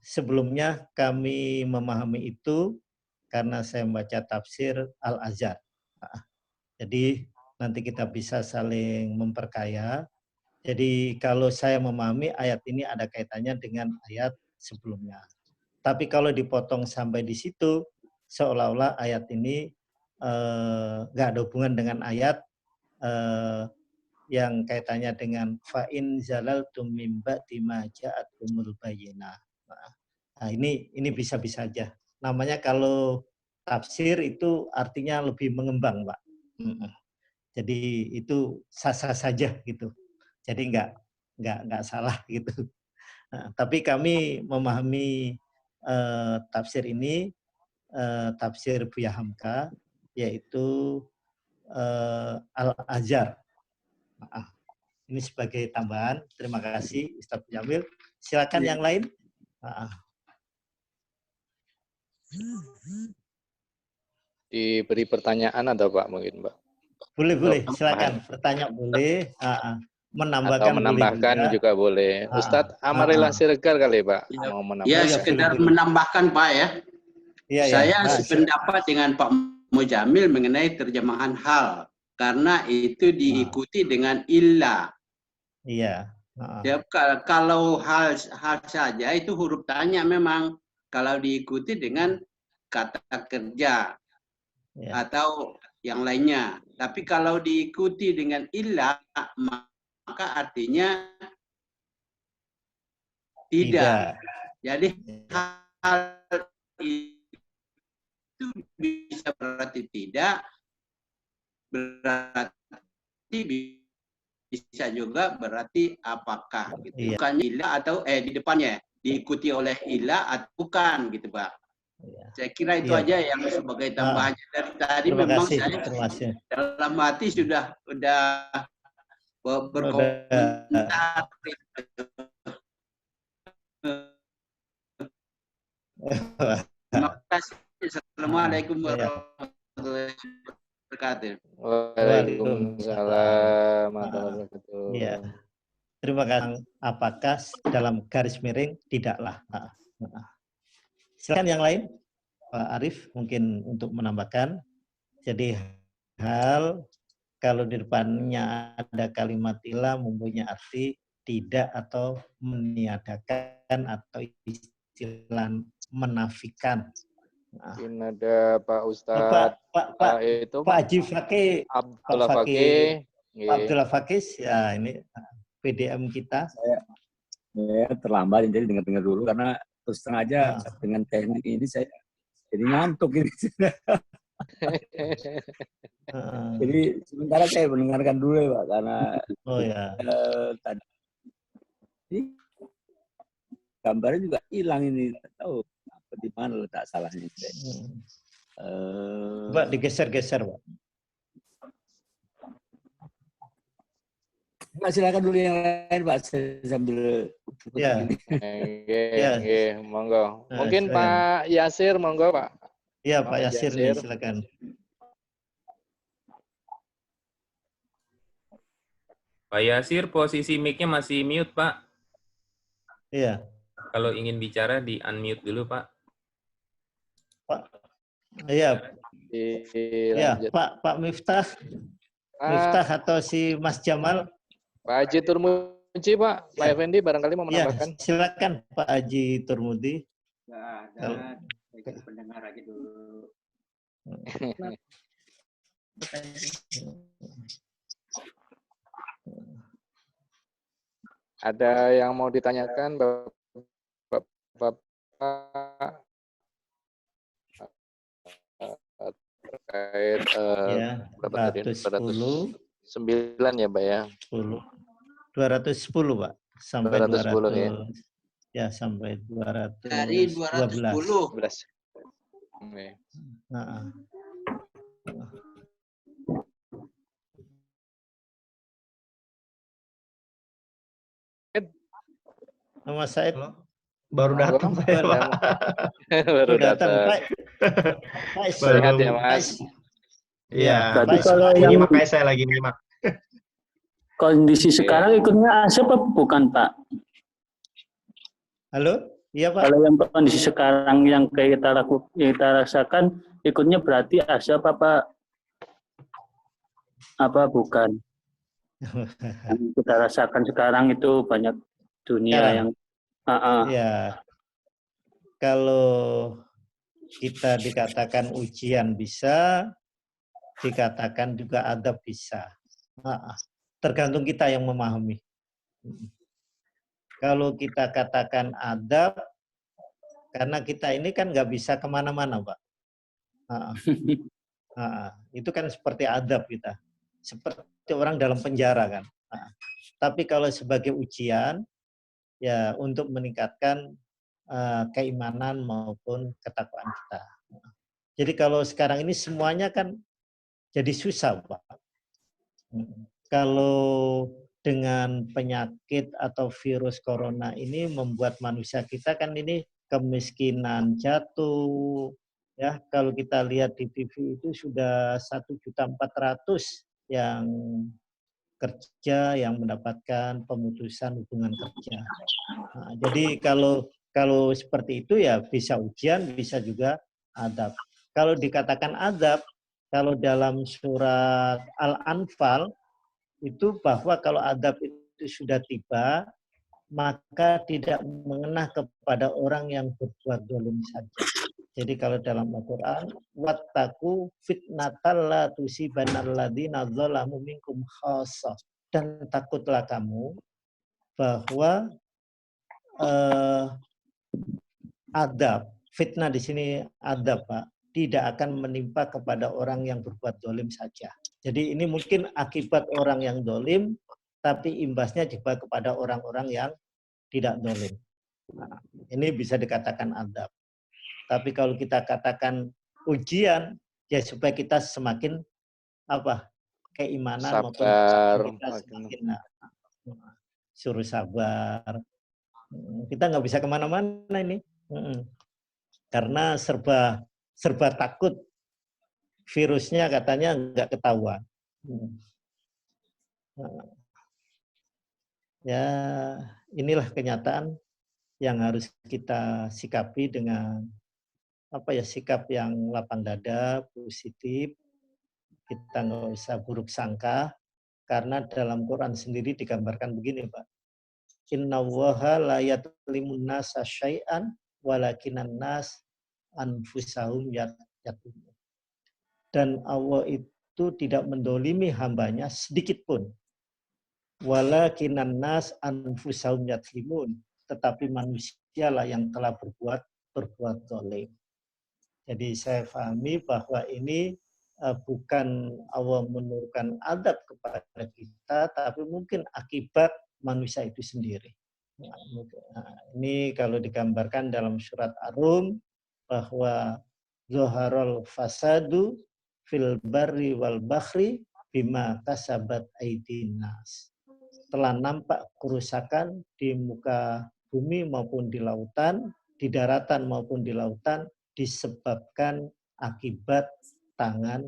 Sebelumnya kami memahami itu karena saya membaca tafsir Al-Azhar. Jadi nanti kita bisa saling memperkaya. Jadi kalau saya memahami ayat ini ada kaitannya dengan ayat sebelumnya. Tapi kalau dipotong sampai di situ, seolah-olah ayat ini nggak ada hubungan dengan ayat yang kaitannya dengan fa'in zalaltum mim ba'di ma ja'akumul bayyinah. Nah, ini bisa-bisa aja. Namanya kalau tafsir itu artinya lebih mengembang, Pak. Jadi itu sah-sah saja gitu. Jadi nggak salah gitu. Nah, tapi kami memahami tafsir ini, tafsir Buya Hamka, yaitu Al-Azhar. Ini sebagai tambahan. Terima kasih Ustadz Jamil. Silakan yang lain. Diberi pertanyaan atau Pak mungkin Pak? Boleh. Silakan. Bertanya boleh. Menambahkan juga boleh. Ustadz Amarilla Siregar kali Pak. Mau menambahkan. Ya, sekedar menambahkan Pak ya. Saya sependapat dengan Pak Mujamil mengenai terjemahan hal. Karena itu diikuti dengan illa. Iya. Ya, kalau hal saja itu huruf tanya memang. Kalau diikuti dengan kata kerja atau yang lainnya. Tapi kalau diikuti dengan illa, maka artinya tidak. Jadi hal itu bisa berarti tidak, berarti bisa juga berarti apakah gitu. Bukannya illa atau di depannya diikuti oleh illa atau bukan gitu Pak. Ya. Saya kira itu Iya. aja yang sebagai tambahannya dari tadi. Terima Memang kasih, saya terima kasih. dalam hati sudah berkomentar. Terima kasih. Assalamualaikum warahmatullahi wabarakatuh. Waalaikumsalam warahmatullahi wabarakatuh. Iya. Terima kasih. Apakah dalam garis miring tidaklah. Silakan yang lain, Pak Arief, mungkin untuk menambahkan. Jadi hal kalau di depannya ada kalimat ilah mempunyai arti tidak atau meniadakan atau istilah menafikan. Mungkin ada Pak Ustadz Pak Haji Fakih, Abdullah Fakih. Pak Abdullah Fakih, ya ini PDM kita. Saya terlambat jadi dengar-dengar dulu karena terus terang aja dengan teknik ini saya jadi ngantuk ini. Jadi sementara saya mendengarkan dulu ya Pak karena tadi gambarnya juga hilang ini, tidak tahu di mana letak salahnya. Pak digeser-geser Pak. Pak silakan dulu yang lain Pak, saya sambil ya. Monggo. Mungkin Pak Yasir, monggo Pak. Iya Pak Yasir nih, silakan. Pak Yasir, posisi mic-nya masih mute Pak. Iya. Kalau ingin bicara di unmute dulu Pak. Iya. Iya Pak Miftah. Miftah atau si Mas Jamal. Pak Haji Turmudi Pak. Pak Effendi barangkali mau menambahkan. Ya, silakan Pak Haji Turmudi. Saya pendengar aja dulu. Ada yang mau ditanyakan Bapak terkait berapa tadi? 210 ya Pak ya? 210 Pak. Sampai 210 ya. Ya sampai 212. Dari 210. Okay. Nama saya baru datang saya Pak. Baru datang Pak. Sehat ya Mas. Iya. Kalau ini yang makanya saya lagi nyimak. Kondisi sekarang ikutnya asap apa bukan Pak? Halo? Iya Pak. Kalau yang kondisi sekarang yang kayak kita rasakan ikutnya berarti asap apa bukan? Yang kita rasakan sekarang itu banyak dunia yang ya. Kalau kita dikatakan ujian bisa, dikatakan juga adab bisa. Tergantung kita yang memahami. Kalau kita katakan adab, karena kita ini kan nggak bisa kemana-mana, Pak. Itu kan seperti adab kita. Seperti orang dalam penjara kan. Tapi kalau sebagai ujian, ya untuk meningkatkan keimanan maupun ketakwaan kita. Jadi kalau sekarang ini semuanya kan jadi susah, Pak. Kalau dengan penyakit atau virus corona ini membuat manusia kita kan ini kemiskinan jatuh, ya kalau kita lihat di TV itu sudah 1.400.000 yang kerja yang mendapatkan pemutusan hubungan kerja. Jadi kalau seperti itu ya bisa ujian, bisa juga adab. Kalau dikatakan adab, kalau dalam surat Al-Anfal itu bahwa kalau adab itu sudah tiba, maka tidak mengenah kepada orang yang berbuat zalim saja. Jadi kalau dalam Al-Quran, wattaqu fitnatal la tusibannal ladzina dzalamu minkum khassah. Dan takutlah kamu bahwa adab, fitnah di sini adab, Pak, tidak akan menimpa kepada orang yang berbuat zalim saja. Jadi ini mungkin akibat orang yang zalim, tapi imbasnya juga kepada orang-orang yang tidak zalim. Nah, ini bisa dikatakan adab. Tapi kalau kita katakan ujian, ya supaya kita semakin keimanan maupun Sabar. kita semakin suruh sabar. Kita nggak bisa kemana-mana ini, karena serba takut. Virusnya katanya nggak ketahuan. Ya, inilah kenyataan yang harus kita sikapi dengan sikap yang lapang dada, positif. Kita nggak usah buruk sangka, karena dalam Quran sendiri digambarkan begini, Pak. Innallaha la yatlimun nasa syai'an walakinan nas anfusahum yatlimun. Dan Allah itu tidak mendolimi hambanya sedikit pun. Walakinan nas anfusahum yatlimun. Tetapi manusialah yang telah berbuat zalim. Jadi saya pahami bahwa ini bukan Allah menurunkan adab kepada kita, tapi mungkin akibat manusia itu sendiri. Nah, ini kalau digambarkan dalam surat Ar-Rum bahwa zoharul fasadu fil barri wal bahri bima kasabat aydin nas. Telah nampak kerusakan di muka bumi maupun di lautan, di daratan maupun di lautan, disebabkan akibat tangan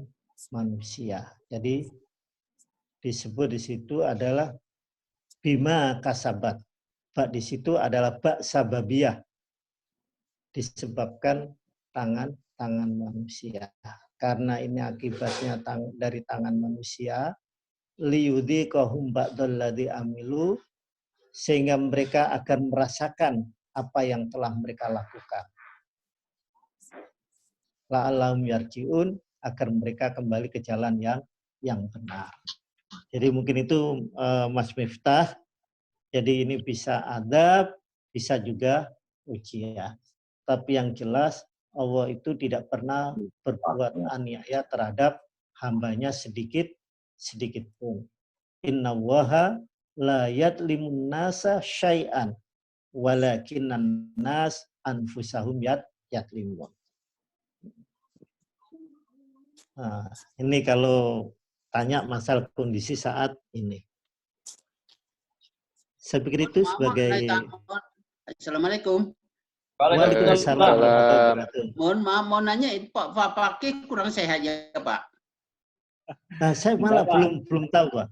manusia. Jadi disebut di situ adalah bima kasabat. Bak di situ adalah bak sababiyah. Disebabkan tangan manusia. Karena ini akibatnya dari tangan manusia, liyudhiqahum ba'dalladzi amilu, sehingga mereka akan merasakan apa yang telah mereka lakukan. La'allahum yarji'un, agar mereka kembali ke jalan yang benar. Jadi mungkin itu Mas Miftah. Jadi ini bisa adab, bisa juga ujian. Tapi yang jelas Allah itu tidak pernah berbuat aniaya terhadap hambanya sedikit pun. Innallaha la yatlimun nasa syai'an walakinan nas anfusahum yatlimun. Nah, ini kalau tanya masalah kondisi saat ini. Saya pikir itu sebagai... Assalamualaikum. Waalaikumsalam. Mohon maaf, mau nanya, Pak Fakih kurang sehat ya, Pak? Nah, saya malah belum tahu, Pak.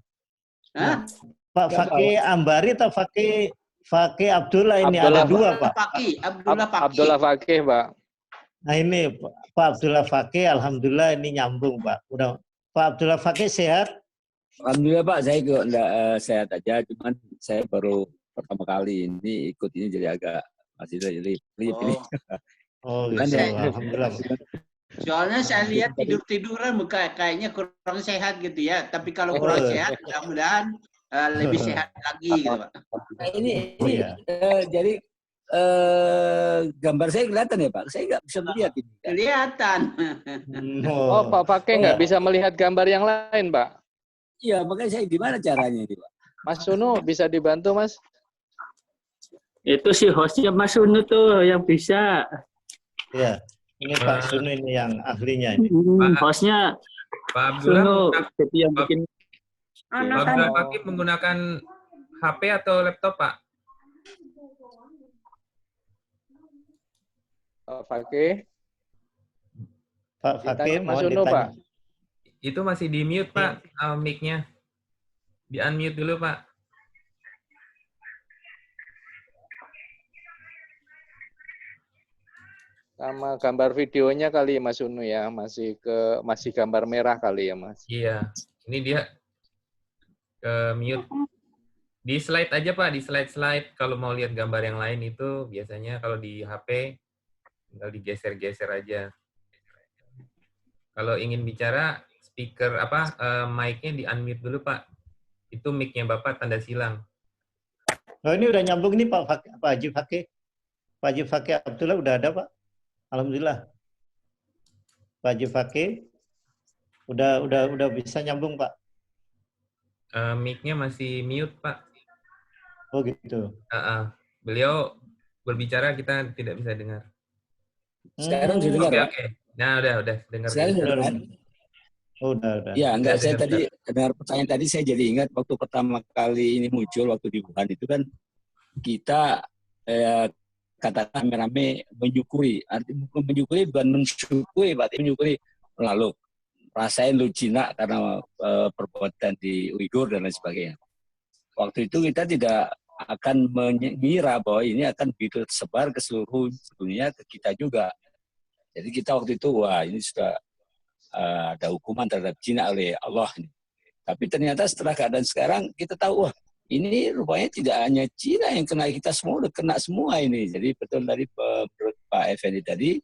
Nah, Pak Fakih Ambari atau Fakih Abdullah ini ada dua, Pak. Abdullah Fakih, Pak. Nah ini Pak Abdullah Fakih, alhamdulillah ini nyambung, Pak. Udah, Pak Abdullah Fakih sehat? Alhamdulillah, Pak, saya juga enggak sehat aja, cuman saya baru pertama kali ini ikut ini jadi agak masih relip ini. Oh, gitu. Alhamdulillah. Soalnya saya lihat tidur-tiduran kayaknya kurang sehat gitu ya. Tapi kalau kurang sehat, mudah-mudahan lebih sehat lagi gitu, Pak. Nah, ini jadi gambar saya kelihatan ya, Pak? Saya nggak bisa melihat ini. Kelihatan. Oh, Pak Fakih nggak bisa melihat gambar yang lain, Pak? Iya, makanya saya gimana caranya ini, Pak? Mas Sunu bisa dibantu, Mas? Itu si hostnya Mas Sunu tuh yang bisa. Iya, ini Pak Sunu ini yang ahlinya ini. Hostnya Pak Abdullah jadi yang bikin. Pak Abdullah Fakih menggunakan HP atau laptop, Pak? Pak Fakih. Pak Fakih Mas mohon Sunu, ditanya. Pak. Itu masih di mute, Pak, mic-nya. Di unmute dulu, Pak. Sama gambar videonya kali Mas Sunu ya, masih gambar merah kali ya, Mas. Iya, ini dia ke mute. Di slide aja, Pak, di slide. Kalau mau lihat gambar yang lain itu biasanya kalau di HP tinggal digeser-geser aja. Kalau ingin bicara speaker mic-nya di unmute dulu, Pak. Itu mic-nya Bapak tanda silang. Oh, ini udah nyambung nih Pak Haji Fakih. Pak Haji Fakih Abdullah udah ada, Pak. Alhamdulillah. Pak Haji Fakih udah bisa nyambung, Pak. Mic-nya masih mute, Pak. Oh gitu. Beliau berbicara kita tidak bisa dengar. Sekarang sudah dengar, Oke, Pak? oke. Nah, udah dengar. Sekarang sudah dengar. Udah. Ya, enggak, saya Dengar. tadi dengar pertanyaan tadi, saya jadi ingat waktu pertama kali ini muncul waktu di Wuhan itu kan kita katakan rame-rame menyukuri. Artinya menyukuri bukan mensyukuri, berarti menyukuri lalu rasain lu Cina karena perbuatan di Uighur dan lain sebagainya. Waktu itu kita tidak akan mengira bahwa ini akan begitu tersebar ke seluruh dunia, ke kita juga. Jadi kita waktu itu, wah ini sudah ada hukuman terhadap Cina oleh Allah. Tapi ternyata setelah keadaan sekarang kita tahu, wah ini rupanya tidak hanya Cina yang kena, kita semua udah kena semua ini. Jadi betul tadi menurut Pak Effendi tadi,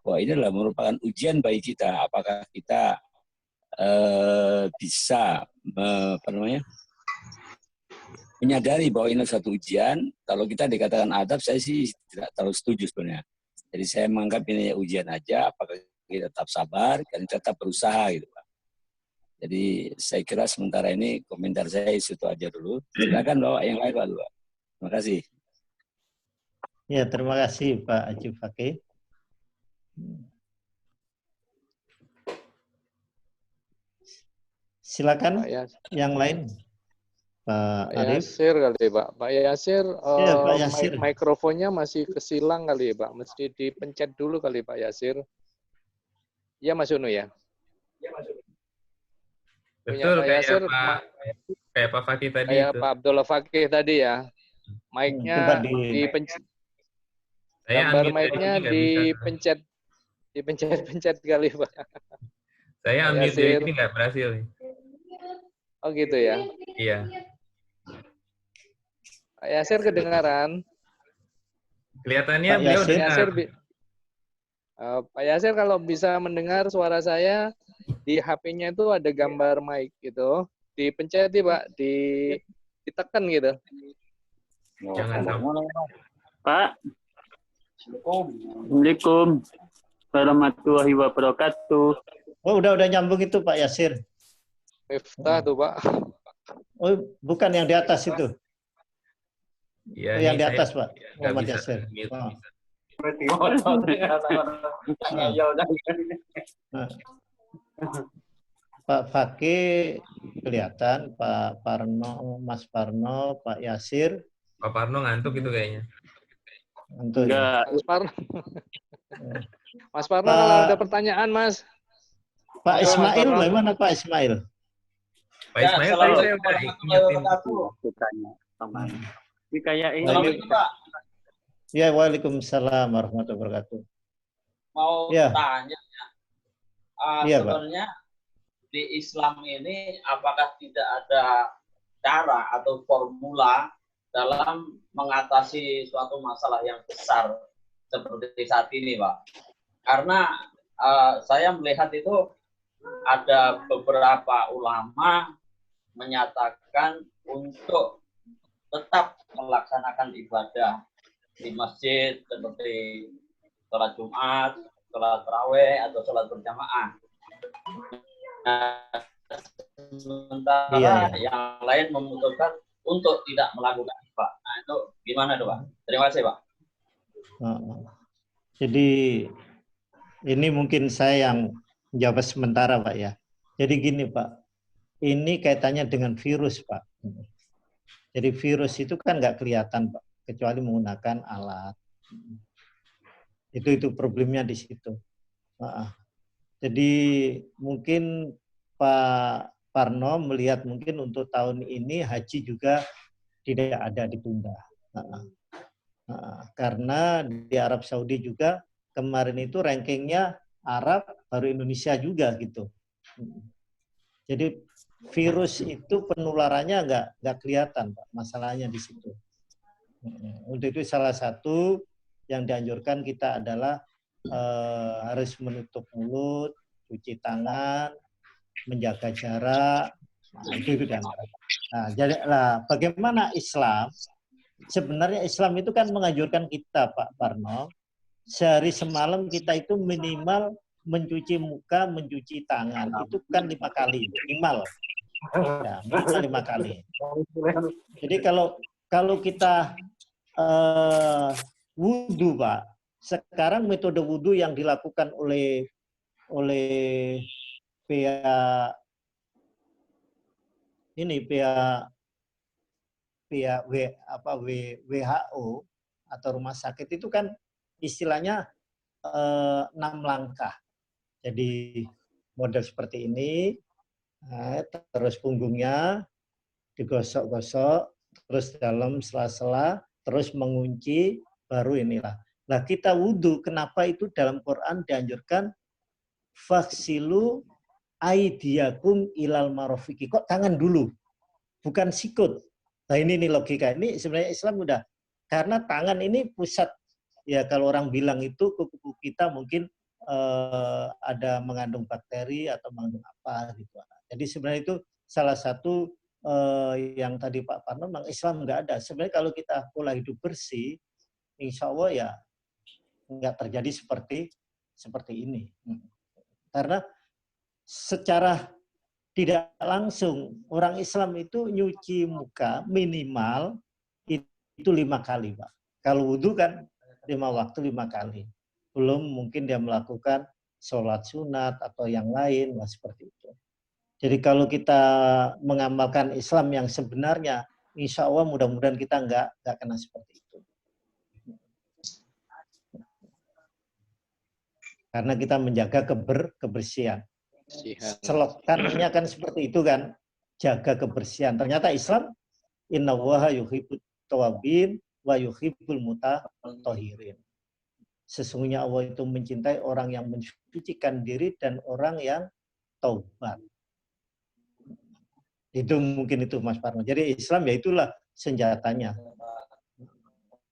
wah ini adalah merupakan ujian bagi kita. Apakah kita bisa menyadari bahwa ini satu ujian. Kalau kita dikatakan adab, saya sih tidak terlalu setuju sebenarnya. Jadi saya menganggap ini ujian aja, apakah kita tetap sabar, dan tetap berusaha gitu Pak. Jadi saya kira sementara ini komentar saya itu aja dulu. Silakan bawa yang lain Pak. Terima kasih. Ya, terima kasih Pak Haji Fakih. Silakan yang lain. Pak Yasir kali Pak. Pak Yasir, ya, Pak Yasir. Mikrofonnya masih kesilang kali Pak. Mesti dipencet dulu kali Pak Yasir. Ya Mas Unu ya? Betul, Pak Yasir, kayak Pak Fakih tadi kayak itu. Pak Abdullah Fakih tadi ya. Mic-nya dipencet. Gambar mic-nya dipencet kali Pak. Saya unmute dari sini nggak berhasil. Oh gitu ya? Iya. Pak Yasir kedengaran? Kelihatannya beliau dengar. Pak Yasir kalau bisa mendengar suara saya, di HP-nya itu ada gambar mic gitu. Dipencet Pak, ditekan gitu. Jangan sampai. Pak. Assalamualaikum warahmatullahi wabarakatuh. Oh, udah nyambung itu Pak Yasir. Miftah tuh Pak. Oh, bukan yang di atas itu. Ya, yang di atas Pak. Muhammad Yasir. Pak Fakih kelihatan, Pak Parno, Mas Parno, Pak Yasir. Pak Parno ngantuk itu kayaknya. Ngantuk. Enggak. Mas Parno kalau ada pertanyaan Mas. Pak Ismail, bagaimana Pak Ismail? Pak Ismail tadi saya udah ingetin. Kayak ini. Ya, waalaikumsalam warahmatullahi wabarakatuh. Mau tanya, sebenarnya di Islam ini apakah tidak ada cara atau formula dalam mengatasi suatu masalah yang besar seperti saat ini, Pak? Karena saya melihat itu ada beberapa ulama menyatakan untuk tetap melaksanakan ibadah di masjid seperti sholat Jumat, sholat tarawih atau sholat berjamaah. Nah, sementara yang lain memutuskan untuk tidak melakukan itu, Pak. Nah, itu gimana tuh, Pak? Terima kasih, Pak. Jadi ini mungkin saya yang jawab sementara, Pak ya. Jadi gini, Pak. Ini kaitannya dengan virus, Pak. Jadi virus itu kan nggak kelihatan, Pak, kecuali menggunakan alat. Itu problemnya di situ. Jadi mungkin Pak Parno melihat mungkin untuk tahun ini haji juga tidak ada ditunda. Karena di Arab Saudi juga kemarin itu rankingnya Arab baru Indonesia juga gitu. Jadi virus itu penularannya nggak kelihatan, Pak. Masalahnya di situ. Untuk itu salah satu yang dianjurkan kita adalah harus menutup mulut, cuci tangan, menjaga jarak. Nah, itu kan. Nah, jadi bagaimana Islam? Sebenarnya Islam itu kan menganjurkan kita, Pak Parno, sehari semalam kita itu minimal mencuci muka, mencuci tangan. Itu kan 5 kali minimal. Ya, minimal 5 kali. Jadi kalau kita wudhu, Pak, sekarang metode wudhu yang dilakukan oleh pihak WHO atau rumah sakit itu kan istilahnya 6 langkah. Jadi model seperti ini, terus punggungnya digosok-gosok, terus dalam sela-sela, terus mengunci, baru inilah. Nah, kita wudhu, kenapa itu dalam Quran dianjurkan faksilu aidiakum ilal marofiki. Kok tangan dulu, bukan sikut. Nah, ini nih logika. Ini sebenarnya Islam udah. Karena tangan ini pusat, ya kalau orang bilang itu kuku kita mungkin ada mengandung bakteri atau mengandung apa gitu. Jadi sebenarnya itu salah satu yang tadi Pak Parno, memang Islam nggak ada. Sebenarnya kalau kita pola hidup bersih, insya Allah ya nggak terjadi seperti ini. Karena secara tidak langsung orang Islam itu nyuci muka minimal itu 5 kali, Pak. Kalau wudhu kan 5 waktu 5 kali. Belum mungkin dia melakukan sholat sunat atau yang lain, nah seperti itu. Jadi kalau kita mengamalkan Islam yang sebenarnya, insya Allah mudah-mudahan kita nggak kena seperti itu. Karena kita menjaga kebersihan. Selokannya kan seperti itu kan, jaga kebersihan. Ternyata Islam, innallaha yuhibbut tawabin wa yuhibbul mutatahhirin. Sesungguhnya Allah itu mencintai orang yang mensucikan diri dan orang yang taubat. Itu mungkin itu Mas Parno. Jadi Islam ya itulah senjatanya.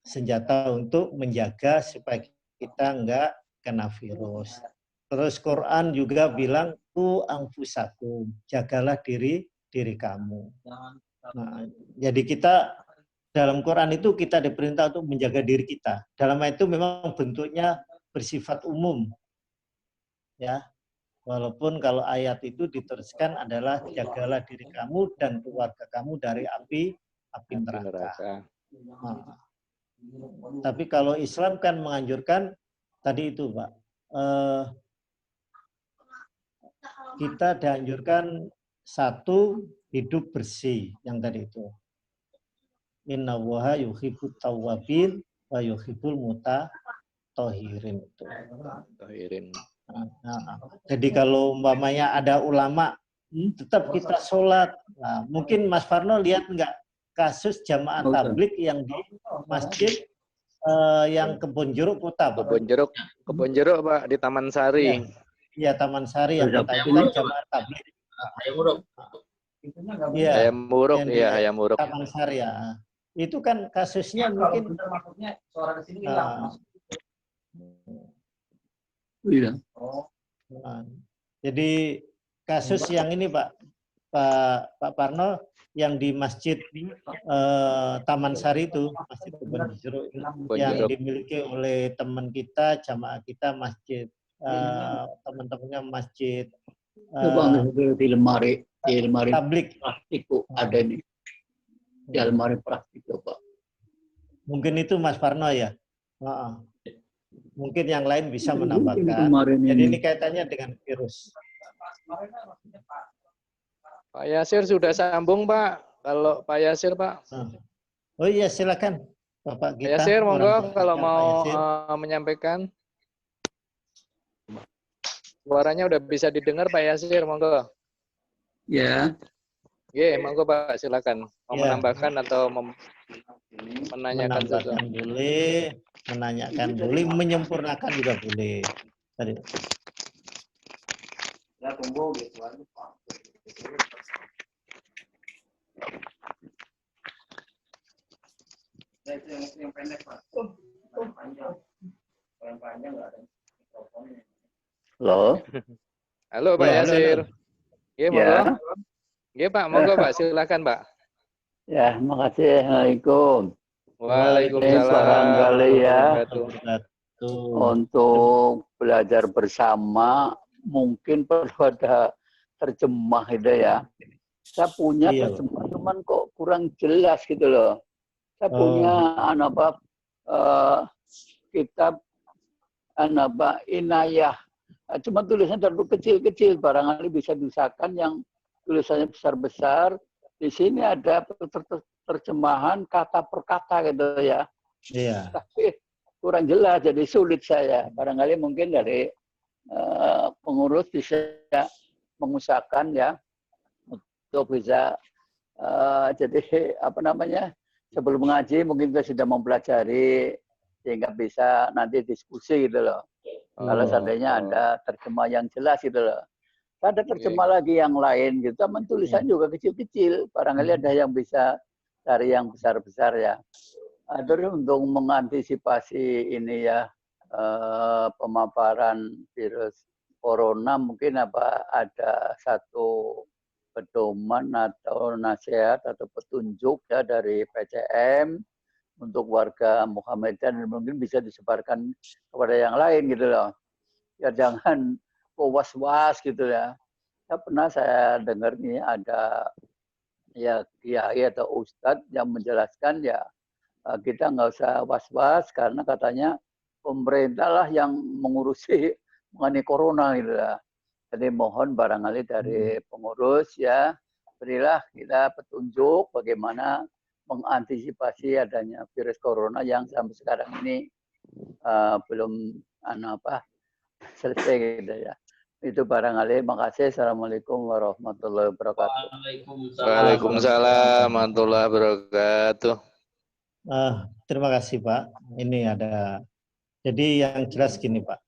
Senjata untuk menjaga supaya kita enggak kena virus. Terus Quran juga bilang tu anfusakum, jagalah diri kamu. Nah, jadi kita dalam Quran itu kita diperintah untuk menjaga diri kita. Dalam ayat itu memang bentuknya bersifat umum. Ya. Walaupun kalau ayat itu diteruskan adalah jagalah diri kamu dan keluarga kamu dari api neraka. Nah, tapi kalau Islam kan menganjurkan tadi itu, Pak. Kita dianjurkan satu, hidup bersih yang tadi itu. Innallaha yuhibbut tawwabin wa yuhibbul mutatahhirin itu. Nah, jadi kalau umpamanya ada ulama tetap kita sholat. Nah, mungkin Mas Parno lihat nggak kasus jamaah tabligh yang di masjid yang Kebon Jeruk Kota, Pak? Kebon Jeruk, Pak, di Taman Sari. Iya, Taman Sari yang kita bilang jamaah tabligh. Iya, Ayam Muruk, iya, Ayam Muruk. Taman Sari ya. Itu kan kasusnya mungkin suara kesini hilang. Jadi kasus yang ini Pak Parno yang di masjid Taman Sari itu, Masjid Kebon Jeruk yang dimiliki oleh teman kita, jamaah kita, masjid teman-temannya masjid di lemari tablik plastik ada nih di lemari plastik Pak. Mungkin itu Mas Parno ya. Mungkin yang lain bisa menambahkan. Jadi ini kaitannya dengan virus. Pak Yasir sudah sambung, Pak. Kalau Pak Yasir, Pak. Oh iya, silakan. Bapak Pak Yasir, monggo kalau mau menyampaikan. Suaranya udah bisa didengar, Pak Yasir, monggo. Ya. Oke, monggo Pak, silakan. Mau menambahkan atau menanyakan sesuatu? Boleh, menanyakan boleh, menyempurnakan juga boleh. Tadi. Ya, tunggu gitu aja, Pak. Yang pendek, Pak. Yang panjang nggak ada mikrofonnya. Halo, Pak Yasir. Iya, monggo. Iya, Pak, monggo Pak, silakan Pak. Ya, makasih. Assalamualaikum. Waalaikumsalam. Barangkali ya, untuk belajar bersama mungkin perlu ada terjemah itu ya. Saya punya terjemah, cuman kok kurang jelas gitu loh. Saya punya kitab inayah. Cuma tulisannya terlalu kecil-kecil, barangkali bisa diusahakan yang tulisannya besar-besar. Di sini ada terjemahan kata per kata gitu ya. Iya. Tapi kurang jelas, jadi sulit saya. Barangkali mungkin dari pengurus bisa mengusahakan ya untuk bisa jadi apa namanya, sebelum mengaji mungkin kita sudah mempelajari sehingga bisa nanti diskusi gitu loh. Kalau seandainya ada terjemah yang jelas gitu loh. Ada terjemah lagi yang lain gitu, teman tulisan juga kecil-kecil. Barangkali ada yang bisa cari yang besar-besar ya. Terus untuk mengantisipasi ini ya, pemaparan virus corona, mungkin apa ada satu pedoman atau nasihat atau petunjuk ya dari PCM untuk warga Muhammadiyah, dan mungkin bisa disebarkan kepada yang lain gitu loh. Ya jangan was-was gitu ya. Saya dengar nih ada ya kiai atau ustadz yang menjelaskan ya kita nggak usah was-was karena katanya pemerintah lah yang mengurusi mengenai corona gitu ya. Jadi mohon barangkali dari pengurus ya, berilah kita petunjuk bagaimana mengantisipasi adanya virus corona yang sampai sekarang ini belum selesai gitu ya. Itu barangkali. Makasih. Assalamualaikum warahmatullahi wabarakatuh. Waalaikumsalam warahmatullahi wabarakatuh. Terima kasih Pak. Ini ada. Jadi yang jelas gini Pak.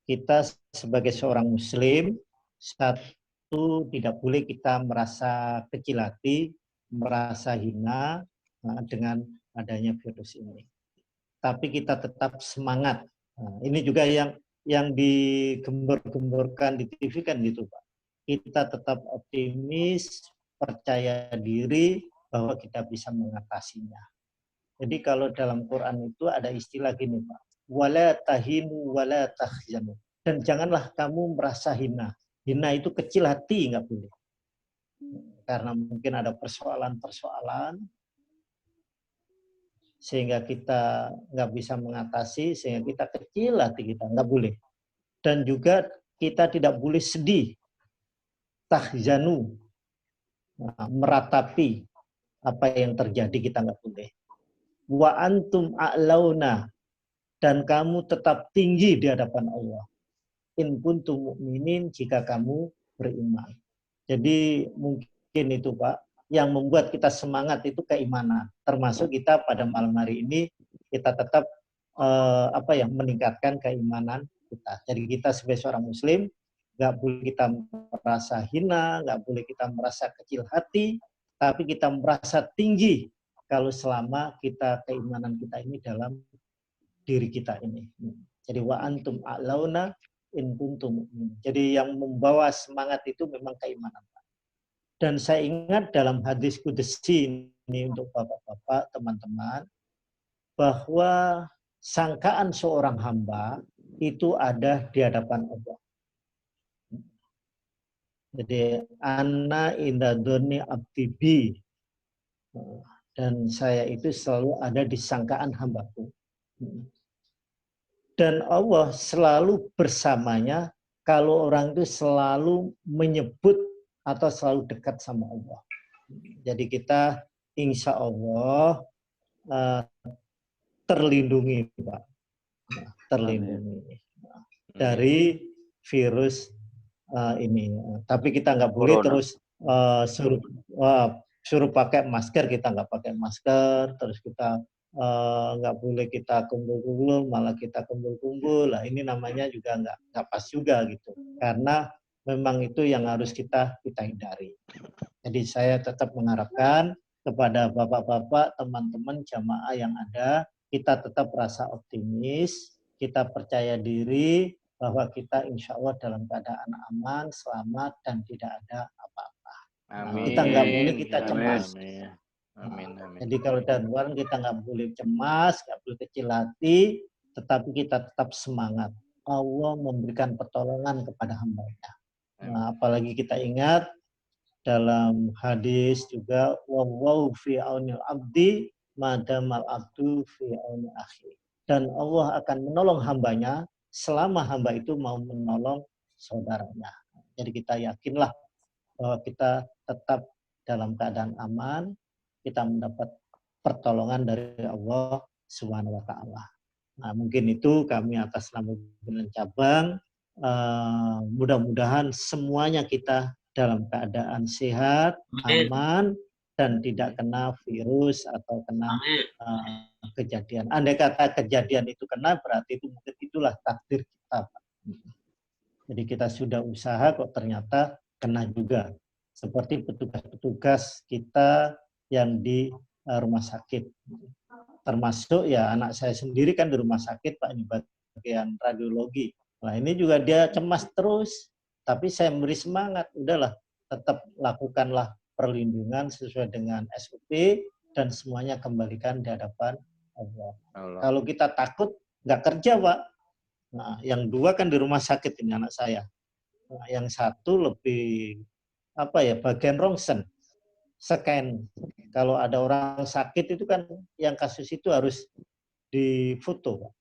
Kita sebagai seorang Muslim, satu, tidak boleh kita merasa kecil hati, merasa hina dengan adanya virus ini. Tapi kita tetap semangat. Ini juga yang digembor-gemborkan di TV kan gitu Pak. Kita tetap optimis, percaya diri bahwa kita bisa mengatasinya. Jadi kalau dalam Quran itu ada istilah gini Pak. Wala tahinu wala tahzanu. Dan janganlah kamu merasa hina. Hina itu kecil hati, nggak boleh. Karena mungkin ada persoalan-persoalan sehingga kita nggak bisa mengatasi, sehingga kita kecil hati kita, nggak boleh. Dan juga kita tidak boleh sedih, tahzanu, meratapi apa yang terjadi, kita nggak boleh. Wa antum a'launa, dan kamu tetap tinggi di hadapan Allah. In kuntum mu'minin, jika kamu beriman. Jadi mungkin itu Pak, yang membuat kita semangat itu keimanan. Termasuk kita pada malam hari ini kita tetap meningkatkan keimanan kita. Jadi kita sebagai seorang Muslim nggak boleh kita merasa hina, nggak boleh kita merasa kecil hati, tapi kita merasa tinggi kalau selama kita keimanan kita ini dalam diri kita ini. Jadi wa antum a'launa in kuntum mu'minin. Jadi yang membawa semangat itu memang keimanan. Dan saya ingat dalam hadis qudsi ini untuk bapak-bapak, teman-teman, bahwa sangkaan seorang hamba itu ada di hadapan Allah. Jadi anna inda dzanni abdi bi, dan saya itu selalu ada di sangkaan hambaku. Dan Allah selalu bersamanya kalau orang itu selalu menyebut atau selalu dekat sama Allah. Jadi kita insya Allah terlindungi Pak, terlindungi dari virus ini. Tapi kita nggak boleh terus suruh pakai masker, kita nggak pakai masker, terus kita nggak boleh kita kumpul-kumpul, malah kita kumpul-kumpul. Lah ini namanya juga nggak pas juga gitu. Karena memang itu yang harus kita hindari. Jadi saya tetap mengharapkan kepada bapak-bapak, teman-teman jamaah yang ada, kita tetap rasa optimis, kita percaya diri bahwa kita insya Allah dalam keadaan aman, selamat, dan tidak ada apa-apa. Amin. Kita nggak boleh kita cemas. Amin. Amin. Amin. Jadi kalau dari luar kita nggak boleh cemas, nggak boleh kecil hati, tetapi kita tetap semangat. Allah memberikan pertolongan kepada hamba-Nya. Nah, apalagi kita ingat dalam hadis juga wallahu fi aunil abdi madamal abdu fi auni akhi. Dan Allah akan menolong hambanya selama hamba itu mau menolong saudaranya. Jadi kita yakinlah bahwa kita tetap dalam keadaan aman, kita mendapat pertolongan dari Allah Subhanahu wa taala. Nah, mungkin itu kami atas nama pimpinan cabang, mudah-mudahan semuanya kita dalam keadaan sehat, aman, dan tidak kena virus atau kena kejadian. Andai kata kejadian itu kena, berarti itu mungkin itulah takdir kita, Pak. Jadi kita sudah usaha kok ternyata kena juga. Seperti petugas-petugas kita yang di rumah sakit. Termasuk ya anak saya sendiri kan di rumah sakit, Pak, di bagian radiologi. Nah ini juga dia cemas terus. Tapi saya beri semangat, udahlah tetap lakukanlah perlindungan sesuai dengan SOP dan semuanya kembalikan di hadapan Allah. Kalau kita takut, nggak kerja, Pak. Nah, yang dua kan di rumah sakit ini anak saya. Nah, yang satu lebih bagian rongsen, scan. Kalau ada orang sakit itu kan yang kasus itu harus difoto.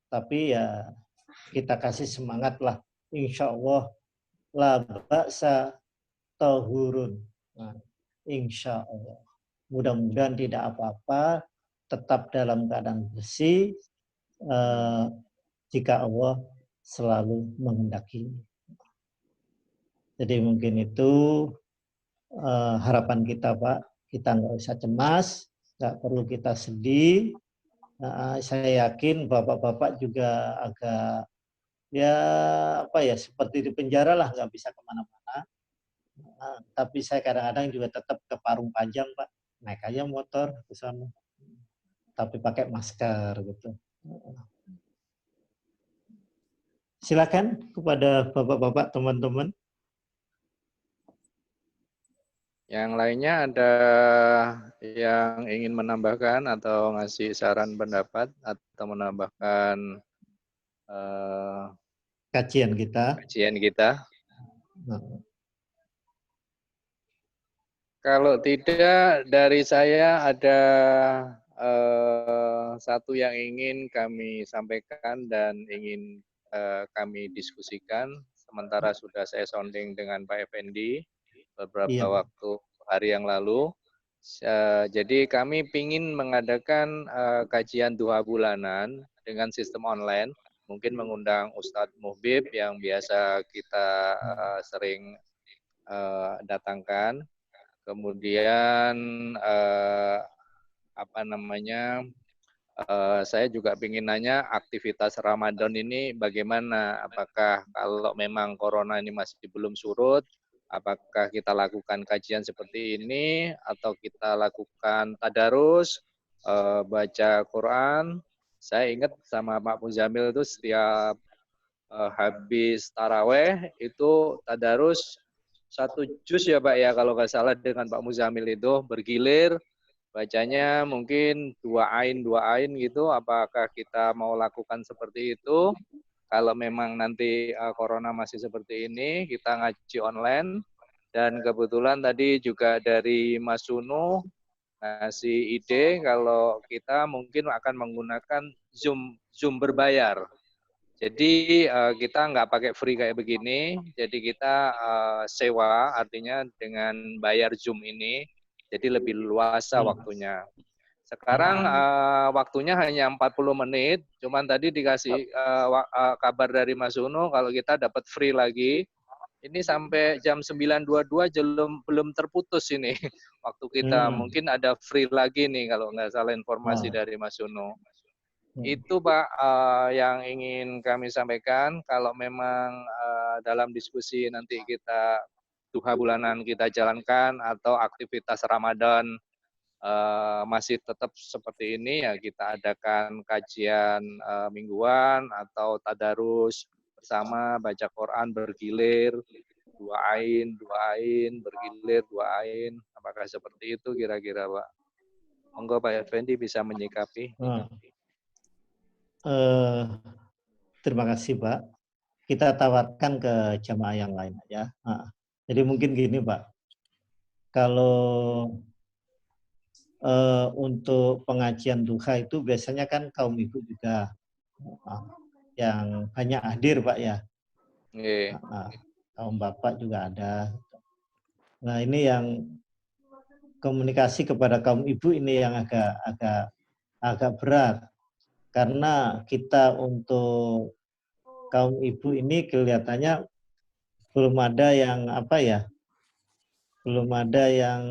Tapi ya kita kasih semangat lah. Insya Allah la ba'sa tahurun. Nah, insya Allah. Mudah-mudahan tidak apa-apa, tetap dalam keadaan bersih, jika Allah selalu menghendaki. Jadi mungkin itu harapan kita, Pak. Kita nggak usah cemas, nggak perlu kita sedih. Saya yakin bapak-bapak juga agak seperti di penjara lah, nggak bisa kemana-mana. Tapi saya kadang-kadang juga tetap ke Parung Panjang, Pak. Naik aja motor ke sana. Tapi pakai masker gitu. Silakan kepada bapak-bapak, teman-teman. Yang lainnya ada yang ingin menambahkan atau ngasih saran pendapat atau menambahkan kajian kita. Kalau tidak, dari saya ada satu yang ingin kami sampaikan dan ingin kami diskusikan. Sementara sudah saya sounding dengan Pak Effendi beberapa waktu hari yang lalu. Jadi kami ingin mengadakan kajian duha bulanan dengan sistem online. Mungkin mengundang Ustadz Muhbib yang biasa kita sering datangkan. Kemudian saya juga ingin nanya aktivitas Ramadan ini bagaimana? Apakah kalau memang corona ini masih belum surut, apakah kita lakukan kajian seperti ini atau kita lakukan tadarus, baca Quran? Saya ingat sama Pak Muzamil itu setiap habis taraweh itu tadarus 1 juz ya Pak ya, kalau nggak salah dengan Pak Muzamil itu bergilir. Bacanya mungkin 2 ain gitu. Apakah kita mau lakukan seperti itu? Kalau memang nanti corona masih seperti ini, kita ngaji online. Dan kebetulan tadi juga dari Mas Sunu ngasih ide kalau kita mungkin akan menggunakan Zoom berbayar. Jadi kita nggak pakai free kayak begini. Jadi kita sewa, artinya dengan bayar Zoom ini. Jadi lebih luasa waktunya. Sekarang waktunya hanya 40 menit, cuman tadi dikasih kabar dari Mas Uno kalau kita dapat free lagi. Ini sampai jam 9.22 belum terputus ini waktu kita. Mungkin ada free lagi nih kalau nggak salah informasi dari Mas Uno. Itu Pak yang ingin kami sampaikan. Kalau memang dalam diskusi nanti kita duha bulanan kita jalankan atau aktivitas Ramadan masih tetap seperti ini, ya kita adakan kajian mingguan atau tadarus bersama, baca Quran bergilir 2 ain, bergilir 2 ain. Apakah seperti itu kira-kira Pak? Monggo Pak Effendi bisa menyikapi. Terima kasih Pak. Kita tawarkan ke jamaah yang lain ya. Jadi mungkin gini Pak, kalau untuk pengajian duha itu biasanya kan kaum ibu juga yang banyak hadir Pak ya. Nggih. Kaum bapak juga ada. Nah ini yang komunikasi kepada kaum ibu ini yang agak berat, karena kita untuk kaum ibu ini kelihatannya belum ada yang belum ada yang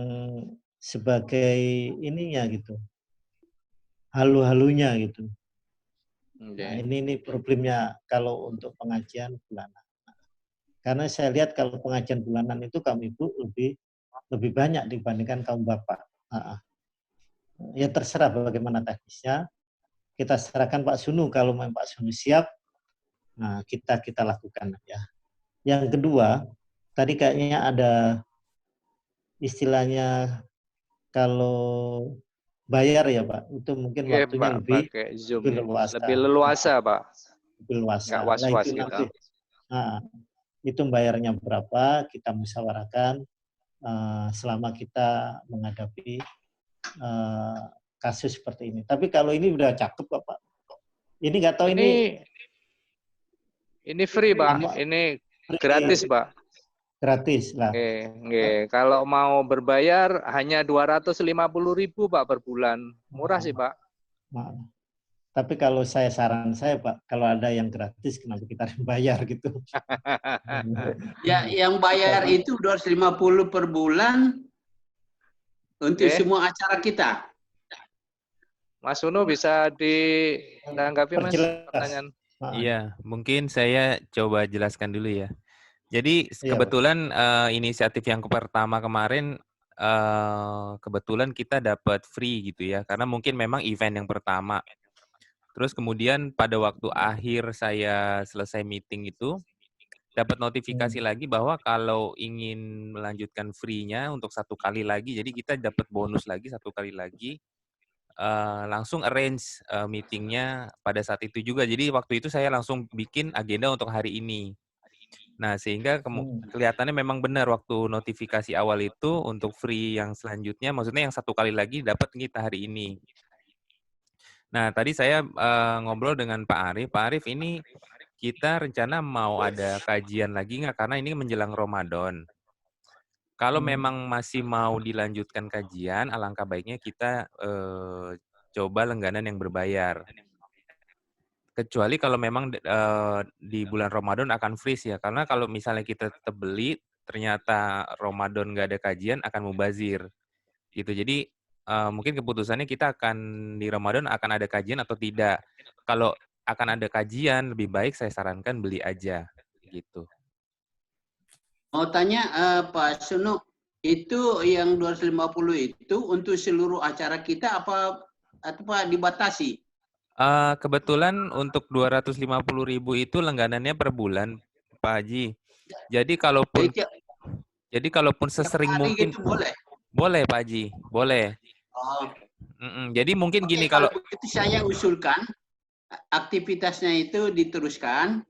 sebagai ininya gitu, halu-halunya gitu. Nah, ini problemnya kalau untuk pengajian bulanan. Karena saya lihat kalau pengajian bulanan itu kaum ibu lebih banyak dibandingkan kaum bapak. Ya terserah bagaimana teknisnya. Kita serahkan Pak Sunu, kalau memang Pak Sunu siap, nah kita lakukan ya. Yang kedua, tadi kayaknya ada istilahnya kalau bayar ya Pak, itu mungkin waktunya Pak, lebih leluasa. Lebih leluasa Pak. Lebih leluasa. Nggak was-was Nah, gitu. Itu bayarnya berapa, kita musyawarahkan selama kita menghadapi kasus seperti ini. Tapi kalau ini udah cakep Pak. Ini nggak tahu ini free Pak, ini gratis Pak. Gratis lah. Nggih. Kalau mau berbayar hanya 250.000 Pak per bulan. Murah sih Pak. Tapi kalau saran saya Pak, kalau ada yang gratis kenapa kita harus bayar gitu? Ya, yang bayar itu 250 per bulan untuk semua acara kita. Mas Uno bisa ditanggapi Mas pertanyaan? Iya, mungkin saya coba jelaskan dulu ya. Jadi kebetulan inisiatif yang pertama kemarin kebetulan kita dapat free gitu ya, karena mungkin memang event yang pertama. Terus kemudian pada waktu akhir saya selesai meeting itu dapat notifikasi lagi bahwa kalau ingin melanjutkan free-nya untuk 1 kali lagi, jadi kita dapat bonus lagi 1 kali lagi. Langsung arrange meeting-nya pada saat itu juga. Jadi waktu itu saya langsung bikin agenda untuk hari ini. Nah, sehingga kelihatannya memang benar waktu notifikasi awal itu untuk free yang selanjutnya, maksudnya yang 1 kali lagi dapat kita hari ini. Nah, tadi saya ngobrol dengan Pak Arif. Pak Arif, ini kita rencana mau ada kajian lagi nggak? Karena ini menjelang Ramadan. Kalau memang masih mau dilanjutkan kajian, alangkah baiknya kita coba langganan yang berbayar. Kecuali kalau memang di bulan Ramadan akan freeze ya. Karena kalau misalnya kita tetap beli, ternyata Ramadan nggak ada kajian, akan mubazir. Gitu. Jadi mungkin keputusannya kita akan di Ramadan akan ada kajian atau tidak. Kalau akan ada kajian, lebih baik saya sarankan beli aja. Gitu. Mau tanya Pak Sunu, itu yang 250 itu untuk seluruh acara kita apa dibatasi? Kebetulan untuk 250.000 itu langganannya per bulan, Pak Haji. Jadi kalaupun sesering mungkin gitu boleh? Boleh, Pak Haji, boleh. Oh. Jadi mungkin gini kalau begitu saya usulkan aktivitasnya itu diteruskan.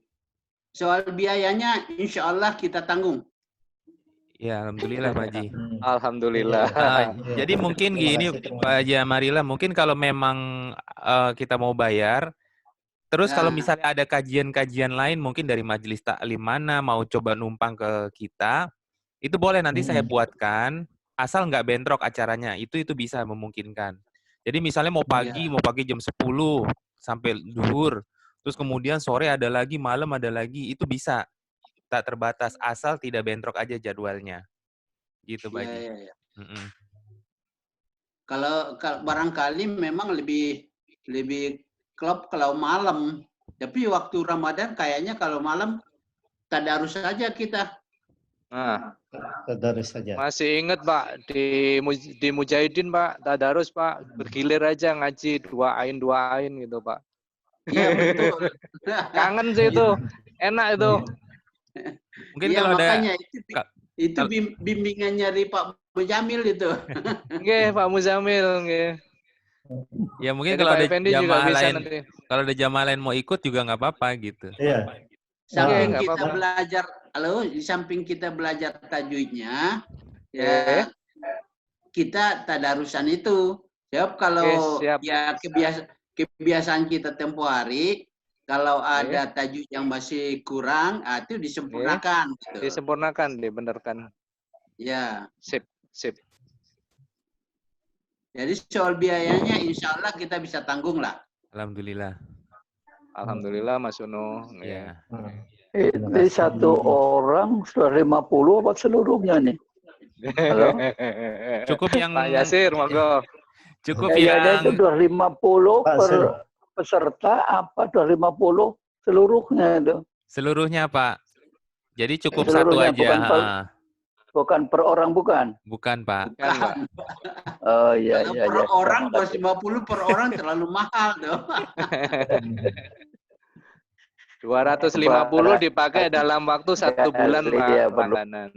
Soal biayanya insya Allah kita tanggung. Ya, alhamdulillah Pak Haji. Alhamdulillah. Jadi mungkin gini Pak Haji Amarila, mungkin kalau memang kita mau bayar, terus kalau misalnya ada kajian-kajian lain mungkin dari majelis taklim mana mau coba numpang ke kita, itu boleh nanti saya buatkan, asal nggak bentrok acaranya, itu bisa memungkinkan. Jadi misalnya mau pagi jam 10 sampai zuhur, terus kemudian sore ada lagi, malam ada lagi, itu bisa. Tak terbatas, asal tidak bentrok aja jadwalnya. Gitu, Pak Haji. Ya. Kalau barangkali memang lebih klop kalau malam. Tapi waktu Ramadan kayaknya kalau malam tadarus saja kita. Tadarus saja. Masih ingat Pak di Mujahidin Pak, tadarus Pak, bergilir aja ngaji 2 ain gitu Pak. Iya betul. Kangen sih itu, enak itu. Mungkin ya, kalau makanya itu bimbingan dari Pak Muzamil itu. Nggih, Pak Muzamil nggih. Ya mungkin jadi kalau Pak ada jamaah lain kalau ada jamaah lain mau ikut juga nggak apa-apa gitu. Iya. Samping kita belajar, di samping kita belajar tajwidnya, ya kita tadarusan itu. Sebab kalau ya kebiasaan kita tempo hari, Kalau ada tajuk yang masih kurang, itu disempurnakan. Gitu. Disempurnakan, dibenarkan. Ya. Sip, sip. Jadi soal biayanya insya Allah kita bisa tanggung lah. Alhamdulillah. Alhamdulillah Mas Uno. Ya. Ini satu orang sudah 50 apa seluruhnya nih? Halo? Cukup yang Pak Yasir, monggo. Cukup Kayaknya yang itu sudah 50 per peserta apa sudah 50 seluruhnya itu. Seluruhnya, Pak. Jadi cukup Seluruhnya, satu aja. Bukan per orang, bukan? Bukan, Pak. Bukan. Oh iya, Kalau iya. per orang 250 per orang terlalu mahal dong. 250 dipakai dalam waktu 1 bulan Pak langganan.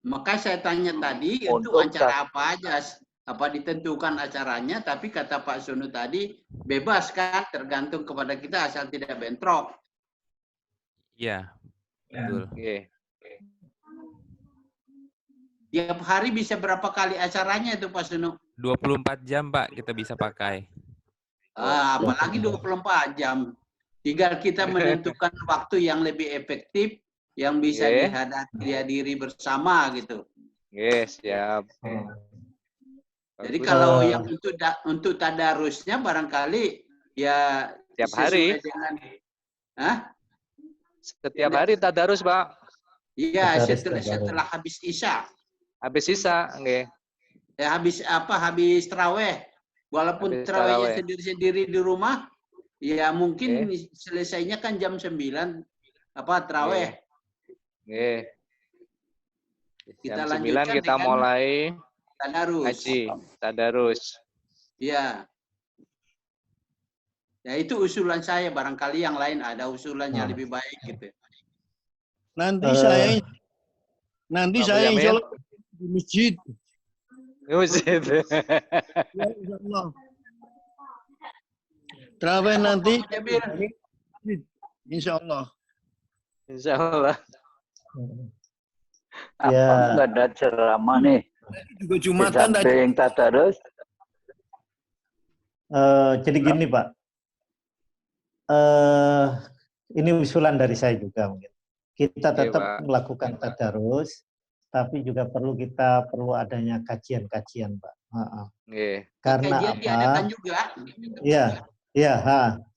Maka saya tanya tadi itu acara apa aja? Apa ditentukan acaranya, tapi kata Pak Sunu tadi bebas kan, tergantung kepada kita asal tidak bentrok. Iya, betul. Tiap hari bisa berapa kali acaranya itu Pak Sunu? 24 jam Pak kita bisa pakai. Apalagi 24 jam. Tinggal kita menentukan waktu yang lebih efektif, yang bisa dihadiri bersama gitu. Siap. Jadi kalau yang untuk tadarusnya barangkali ya setiap hari. Dengan, setiap hari tadarus, Pak. Iya, setelah habis Isya. Habis Isya, nggih. Ya habis tarawih. Walaupun tarawihnya sendiri-sendiri di rumah, ya mungkin selesainya kan jam 9 tarawih. Nggih. Kita jam 9 lanjutkan kita mulai tadarus. Ngaji, tadarus. Iya. Ya itu usulan saya, barangkali yang lain ada usulannya lebih baik gitu. Nanti saya insya Allah di masjid. Di masjid. Ya, insya Allah. Terawih nanti insya Allah. Insya Allah. Apa nggak ada ceramah nih? Juga Jumatan yang tadarus. Jadi gini Pak, ini usulan dari saya juga mungkin. Kita tetap melakukan tadarus, tapi juga perlu adanya kajian-kajian Pak. Karena kajian apa? diadakan juga. Iya.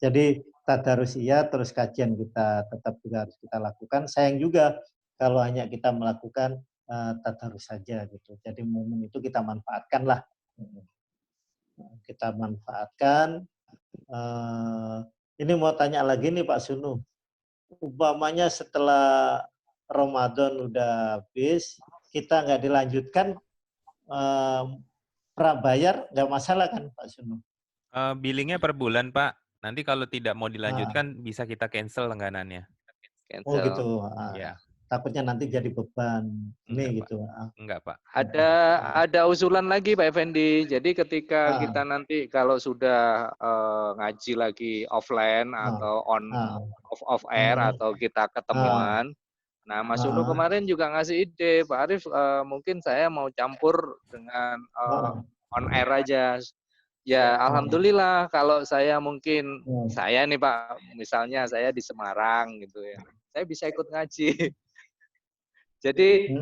Jadi tadarus iya, terus kajian kita tetap juga harus kita lakukan. Sayang juga kalau hanya kita melakukan tadarus saja gitu. Jadi momen itu kita manfaatkan lah. Kita manfaatkan. Ini mau tanya lagi nih Pak Sunu. Umpamanya setelah Ramadan udah habis, kita nggak dilanjutkan prabayar, nggak masalah kan Pak Sunu? Billingnya per bulan Pak. Nanti kalau tidak mau dilanjutkan bisa kita cancel langganannya. Cancel. Oh gitu. Ya. Takutnya nanti jadi beban. Enggak, gitu. Enggak Pak. Ada usulan lagi Pak Effendi. Jadi ketika kita nanti kalau sudah ngaji lagi offline atau off air atau kita ketemuan. Nah Mas Unu kemarin juga ngasih ide, Pak Arif mungkin saya mau campur dengan on air aja. Ya alhamdulillah kalau saya mungkin saya nih Pak, misalnya saya di Semarang gitu ya, saya bisa ikut ngaji. Jadi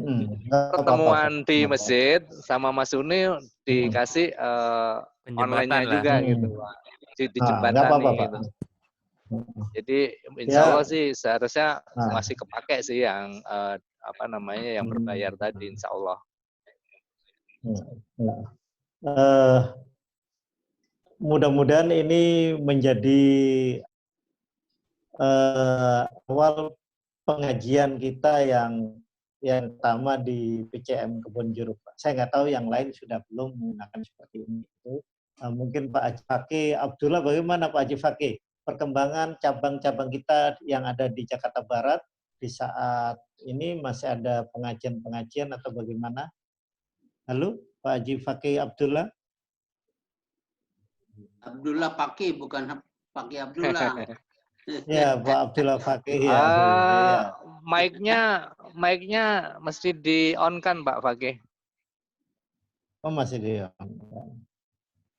pertemuan di masjid sama Mas Uni dikasih online-nya juga gitu, di jembatani gitu. Jadi insya Allah sih seharusnya masih kepake sih yang yang berbayar tadi, insya Allah. Mudah-mudahan ini menjadi awal pengajian kita yang pertama di PCM Kebon Jeruk. Saya nggak tahu yang lain sudah belum menggunakan seperti ini. Mungkin Pak Haji Fakih Abdullah, bagaimana Pak Haji Fakih? Perkembangan cabang-cabang kita yang ada di Jakarta Barat di saat ini masih ada pengajian-pengajian atau bagaimana? Halo, Pak Haji Fakih Abdullah? Abdullah Fakih, bukan Fakih Abdullah. Ya, Pak Abdullah Fakih. Mic-nya mesti di-on kan Pak Fakih? Oh, masih di-on.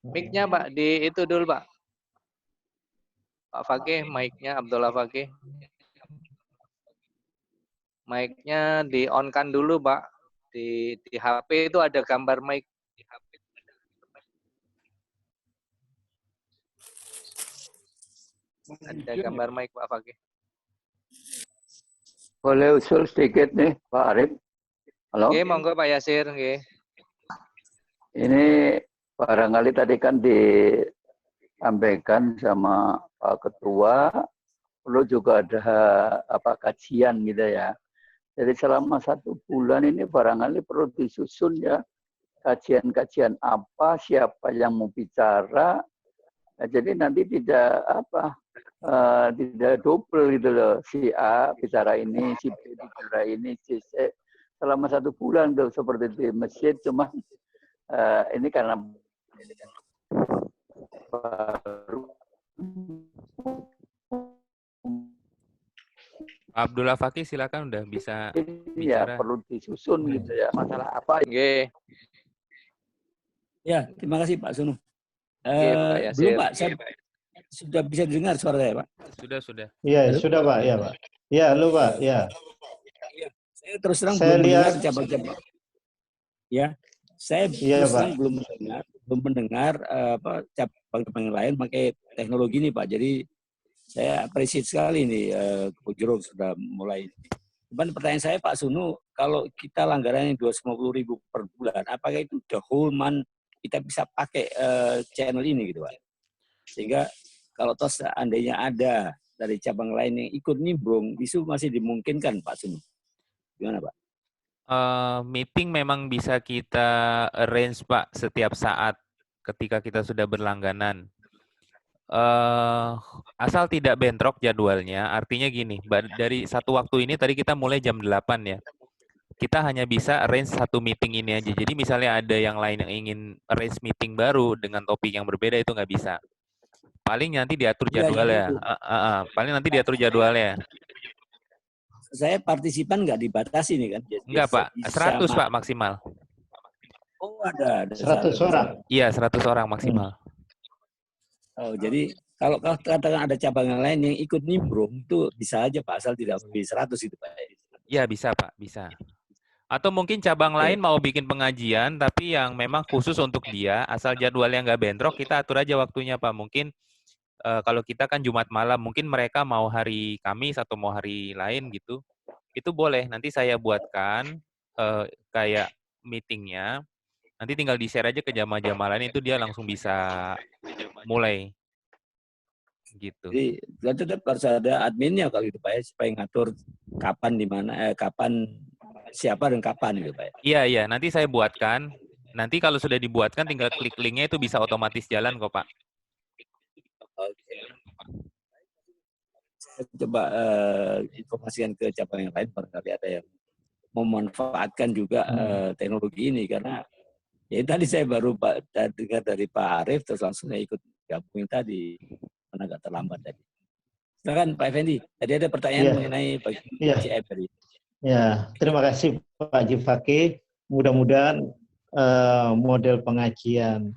Mic-nya Pak, di itu dulu Pak. Pak Fakih, mic-nya Abdullah Fakih. Mic-nya di-on-kan dulu, Pak. Di HP itu ada gambar mic. Ada gambar mic, Pak Fakih. Boleh usul sedikit nih, Pak Arif. Halo? Oke, monggo Pak Yasir. Oke. Ini barangkali tadi kan disampaikan sama Pak Ketua, perlu juga ada kajian gitu ya. Jadi selama 1 bulan ini barangkali perlu disusun ya, kajian-kajian apa, siapa yang mau bicara. Nah, jadi nanti tidak tidak double gitu loh, si A bicara ini, si B bicara ini, si C. Selama 1 bulan tuh seperti di masjid, cuma ini karena baru. Abdullah Fakih silakan, udah bisa Ya bicara. perlu disusun gitu ya, masalah apa. Ya, terima kasih Pak Sunu. Pak Yasir. Belum Pak, saya sudah bisa dengar suara saya Pak? Sudah. Iya, sudah Pak, ya Pak. Ya, halo Pak, ya. Saya terus terang Saya belum lihat mendengar cabang-cabang. Ya, saya Iya, terus terang Pak. belum mendengar cabang-cabang yang lain pakai teknologi ini Pak. Jadi saya appreciate sekali nih Kujurung sudah mulai. Cuman pertanyaan saya Pak Sunu, kalau kita langgarannya 250.000 per bulan, apakah itu the whole month kita bisa pakai channel ini gitu Pak? Sehingga kalau toh seandainya ada dari cabang lain yang ikut nimbrung, itu masih dimungkinkan Pak Sunu. Gimana Pak? Meeting memang bisa kita arrange Pak setiap saat ketika kita sudah berlangganan. Asal tidak bentrok jadwalnya, artinya gini, dari satu waktu ini tadi kita mulai jam 8 ya. Kita hanya bisa arrange 1 meeting ini aja. Jadi misalnya ada yang lain yang ingin arrange meeting baru dengan topik yang berbeda, itu nggak bisa. Paling nanti diatur jadwalnya. Paling nanti diatur jadwalnya. Saya partisipan nggak dibatasi nih kan? Enggak Pak, 100 Pak maksimal. Oh ada 100 orang. Iya, 100 orang maksimal. Oh jadi kalau katakan ada cabang yang lain yang ikut nimbrung itu bisa aja Pak, asal tidak lebih 100 itu Pak. Iya bisa Pak, bisa. Atau mungkin cabang lain mau bikin pengajian tapi yang memang khusus untuk dia, asal jadwalnya nggak bentrok, kita atur aja waktunya Pak. Mungkin kalau kita kan Jumat malam, mungkin mereka mau hari Kamis atau mau hari lain gitu, itu boleh. Nanti saya buatkan kayak meetingnya, nanti tinggal di-share aja ke jamaah-jamaah lain, itu dia langsung bisa mulai. Gitu. Jadi tetap harus ada adminnya kalau gitu Pak ya, supaya ngatur kapan di mana, kapan siapa dan kapan gitu Pak. Iya, nanti saya buatkan. Nanti kalau sudah dibuatkan tinggal klik linknya itu bisa otomatis jalan kok Pak. Oke. Saya coba informasikan ke cabang yang lain barangkali ada yang memanfaatkan juga teknologi ini karena ya tadi saya baru dengar dari Pak Arif terus langsung saya ikut gabung tadi karena agak terlambat tadi. Silakan Pak Effendi. Tadi ada pertanyaan mengenai PCM tadi. Ya, terima kasih Pak Haji Fakih. Mudah-mudahan model pengajian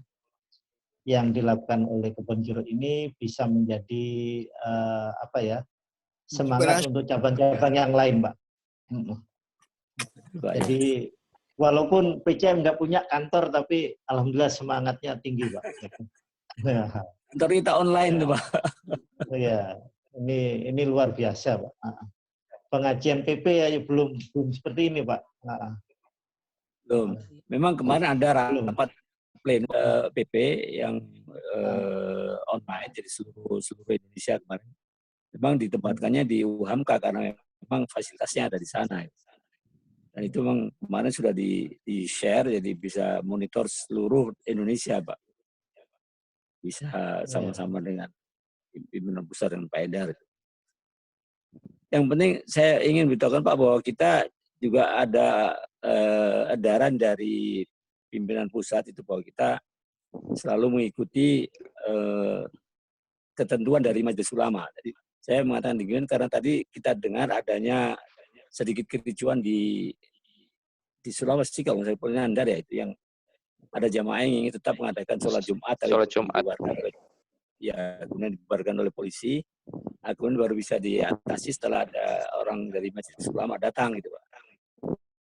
yang dilakukan oleh Kebon Jeruk ini bisa menjadi semangat untuk cabang-cabang yang lain, Pak. Jadi walaupun PCM nggak punya kantor, tapi alhamdulillah semangatnya tinggi, Pak. Kantor kita online tuh, Pak. Iya, ini luar biasa, Pak. Pengajian PP ya belum seperti ini, Pak. Belum. Memang kemarin ada rapat PP yang online jadi seluruh Indonesia kemarin. Memang ditempatkannya di UHAMKA karena memang fasilitasnya ada di sana. Dan itu memang kemarin sudah di-share jadi bisa monitor seluruh Indonesia, Pak. Bisa sama-sama dengan pimpinan pusat dan Pak Edar. Yang penting saya ingin beritahukan Pak bahwa kita juga ada edaran dari pimpinan pusat itu bahwa kita selalu mengikuti ketentuan dari Majelis Ulama. Jadi saya mengatakan demikian karena tadi kita dengar adanya sedikit kericuan di Sulawesi kalau saya pernah Andar ya itu yang ada jamaah yang ingin tetap mengadakan sholat Jumat. Sholat Jumat. ya kemudian dibubarkan oleh polisi, kemudian baru bisa diatasi setelah ada orang dari Majelis Ulama datang gitu Pak.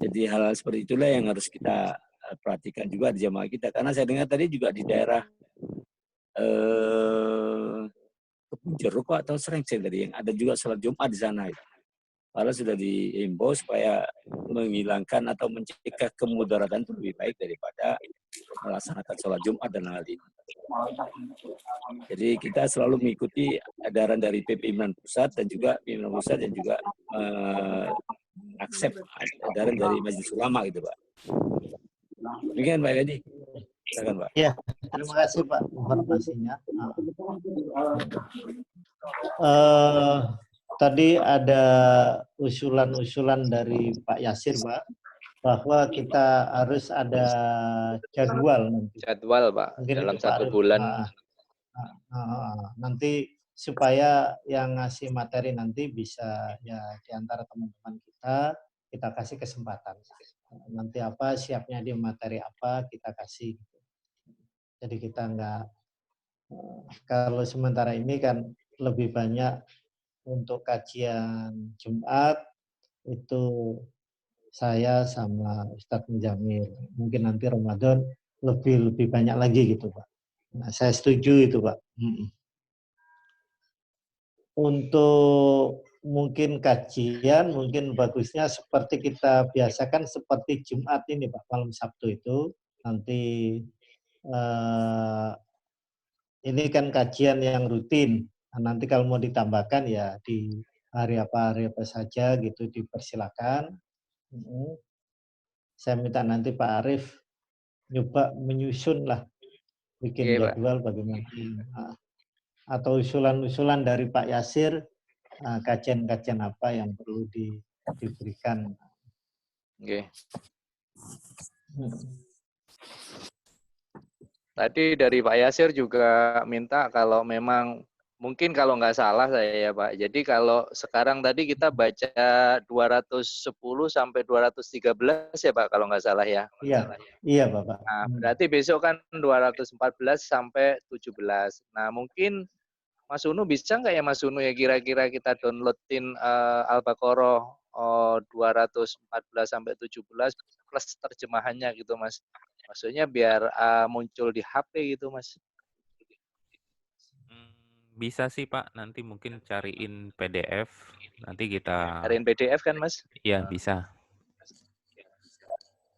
Jadi hal-hal seperti itulah yang harus kita perhatikan juga di jamaah kita. Karena saya dengar tadi juga di daerah Kebun Jeruk atau Srengseng tadi yang ada juga sholat Jumat di sana. Padahal sudah diimbau supaya menghilangkan atau mencegah kemudaratan itu lebih baik daripada melaksanakan sholat Jumat dan hal ini. Jadi kita selalu mengikuti edaran dari pimpinan pusat dan juga pimpinan pusat dan juga aksep edaran dari Majelis Ulama gitu Pak. Demikian Pak Edi. Silakan Pak. Ya, terima kasih Pak informasinya. Tadi ada usulan-usulan dari Pak Yasir Pak, bahwa kita harus ada jadwal nanti. Jadwal Pak, mungkin dalam itu, 1 bulan. Nanti supaya yang ngasih materi nanti bisa ya di antara teman-teman kita kasih kesempatan. Nanti apa siapnya di materi apa kita kasih. Jadi kita enggak, kalau sementara ini kan lebih banyak untuk kajian Jumat itu saya sama Ustadz Mujamil. Mungkin nanti Ramadan lebih banyak lagi gitu Pak. Nah, saya setuju itu Pak. Untuk mungkin kajian, mungkin bagusnya seperti kita biasakan seperti Jumat ini Pak, malam Sabtu itu. Nanti ini kan kajian yang rutin. Nah, nanti kalau mau ditambahkan ya di hari apa saja gitu dipersilakan. Saya minta nanti Pak Arief nyoba menyusun lah, bikin jadwal bagaimana. Atau usulan-usulan dari Pak Yasir, kajian-kajian apa yang perlu diberikan. Oke. Tadi dari Pak Yasir juga minta kalau memang mungkin kalau nggak salah saya ya Pak. Jadi kalau sekarang tadi kita baca 210 sampai 213 ya Pak kalau nggak salah ya. Iya Bapak. Nah, berarti besok kan 214 sampai 17. Nah, mungkin Mas Unu bisa nggak ya Mas Unu ya kira-kira kita downloadin Al-Baqarah 214 sampai 17 plus terjemahannya gitu Mas. Maksudnya biar muncul di HP gitu Mas. Bisa sih Pak, nanti mungkin cariin PDF, nanti kita... Cariin PDF kan Mas? Iya, bisa.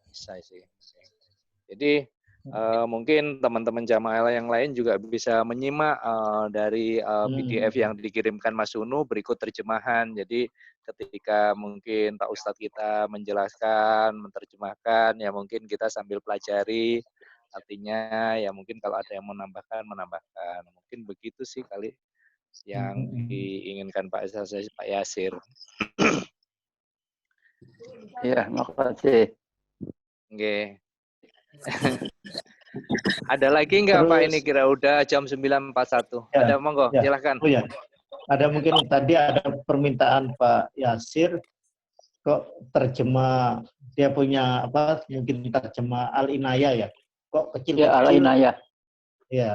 Bisa sih. Jadi mungkin teman-teman jamaah yang lain juga bisa menyimak dari PDF yang dikirimkan Mas Unu berikut terjemahan. Jadi ketika mungkin Pak Ustadz kita menjelaskan, menerjemahkan, ya mungkin kita sambil pelajari artinya, ya mungkin kalau ada yang menambahkan. Mungkin begitu sih kali yang diinginkan Pak Yasir. Iya, makasih. Oke. Ada lagi nggak Pak ini kira udah jam 9.41? Ya, ada monggo, silakan. Oh ya. Ada mungkin tadi ada permintaan Pak Yasir kok terjemah dia punya apa mungkin terjemah Al-Inayah ya. Kok kecil-kecil. Ya, Al-Inayah. Ya.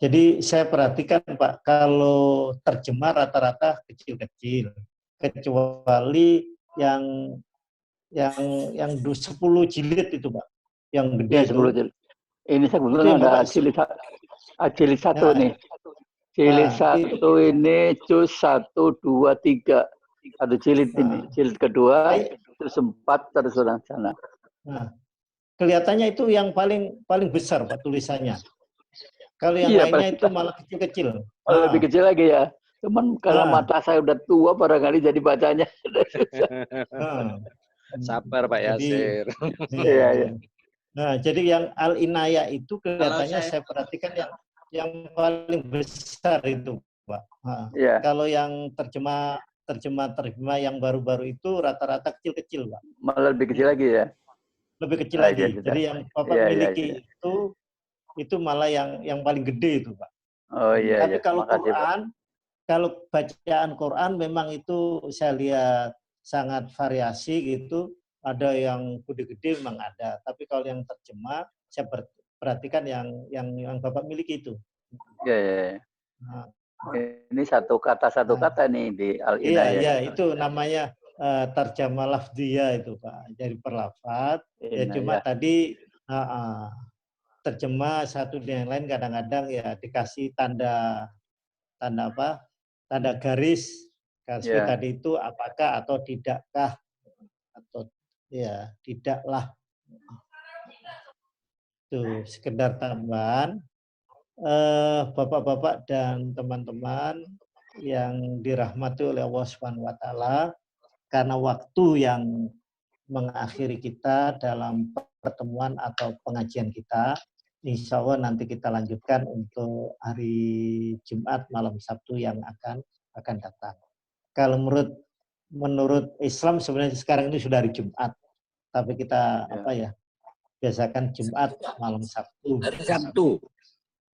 Jadi saya perhatikan Pak kalau terjemah rata-rata kecil-kecil kecuali yang 10 jilid itu Pak. Yang gede ya, 10 jilid. Ini sebetulnya ada jilid 1 nih. Jilid 1 ini juz 1, 2, 3. Ada jilid ini. Jilid kedua, terus 4, terus sana. Nah, kelihatannya itu yang paling besar Pak tulisannya. Kalau yang lainnya itu malah kecil-kecil. Lebih kecil lagi ya. Cuman karena mata saya udah tua barangkali jadi bacanya. Sabar Pak Yasir. Iya. Nah, jadi yang Al-Inayah itu kelihatannya saya perhatikan yang paling besar itu, Pak. Iya. Kalau yang terjemah yang baru-baru itu rata-rata kecil-kecil, Pak. Malah lebih kecil lagi ya. Lebih kecil lagi. Jadi yang Bapak miliki itu malah yang paling gede itu, Pak. Oh iya. Tapi kalau Quran, kalau bacaan Quran memang itu saya lihat sangat variasi gitu. Ada yang gede-gede memang ada, tapi kalau yang terjemah saya perhatikan yang Bapak miliki itu. Iya. Ini satu kata nih di Al-Inayah. Iya, itu namanya terjemah lafdiyah itu Pak. Jadi perlafat. Ya cuma tadi terjemah satu dengan yang lain kadang-kadang ya dikasih tanda apa? Tanda garis. Garis tadi itu apakah atau tidakkah, atau ya tidaklah. Tuh sekedar tambahan. Bapak-bapak dan teman-teman yang dirahmati oleh Allah Subhanahu wa taala, karena waktu yang mengakhiri kita dalam pertemuan atau pengajian kita, insya Allah nanti kita lanjutkan untuk hari Jumat malam Sabtu yang akan datang. Kalau menurut Islam sebenarnya sekarang ini sudah hari Jumat, tapi kita biasakan Jumat malam Sabtu. Hari Sabtu.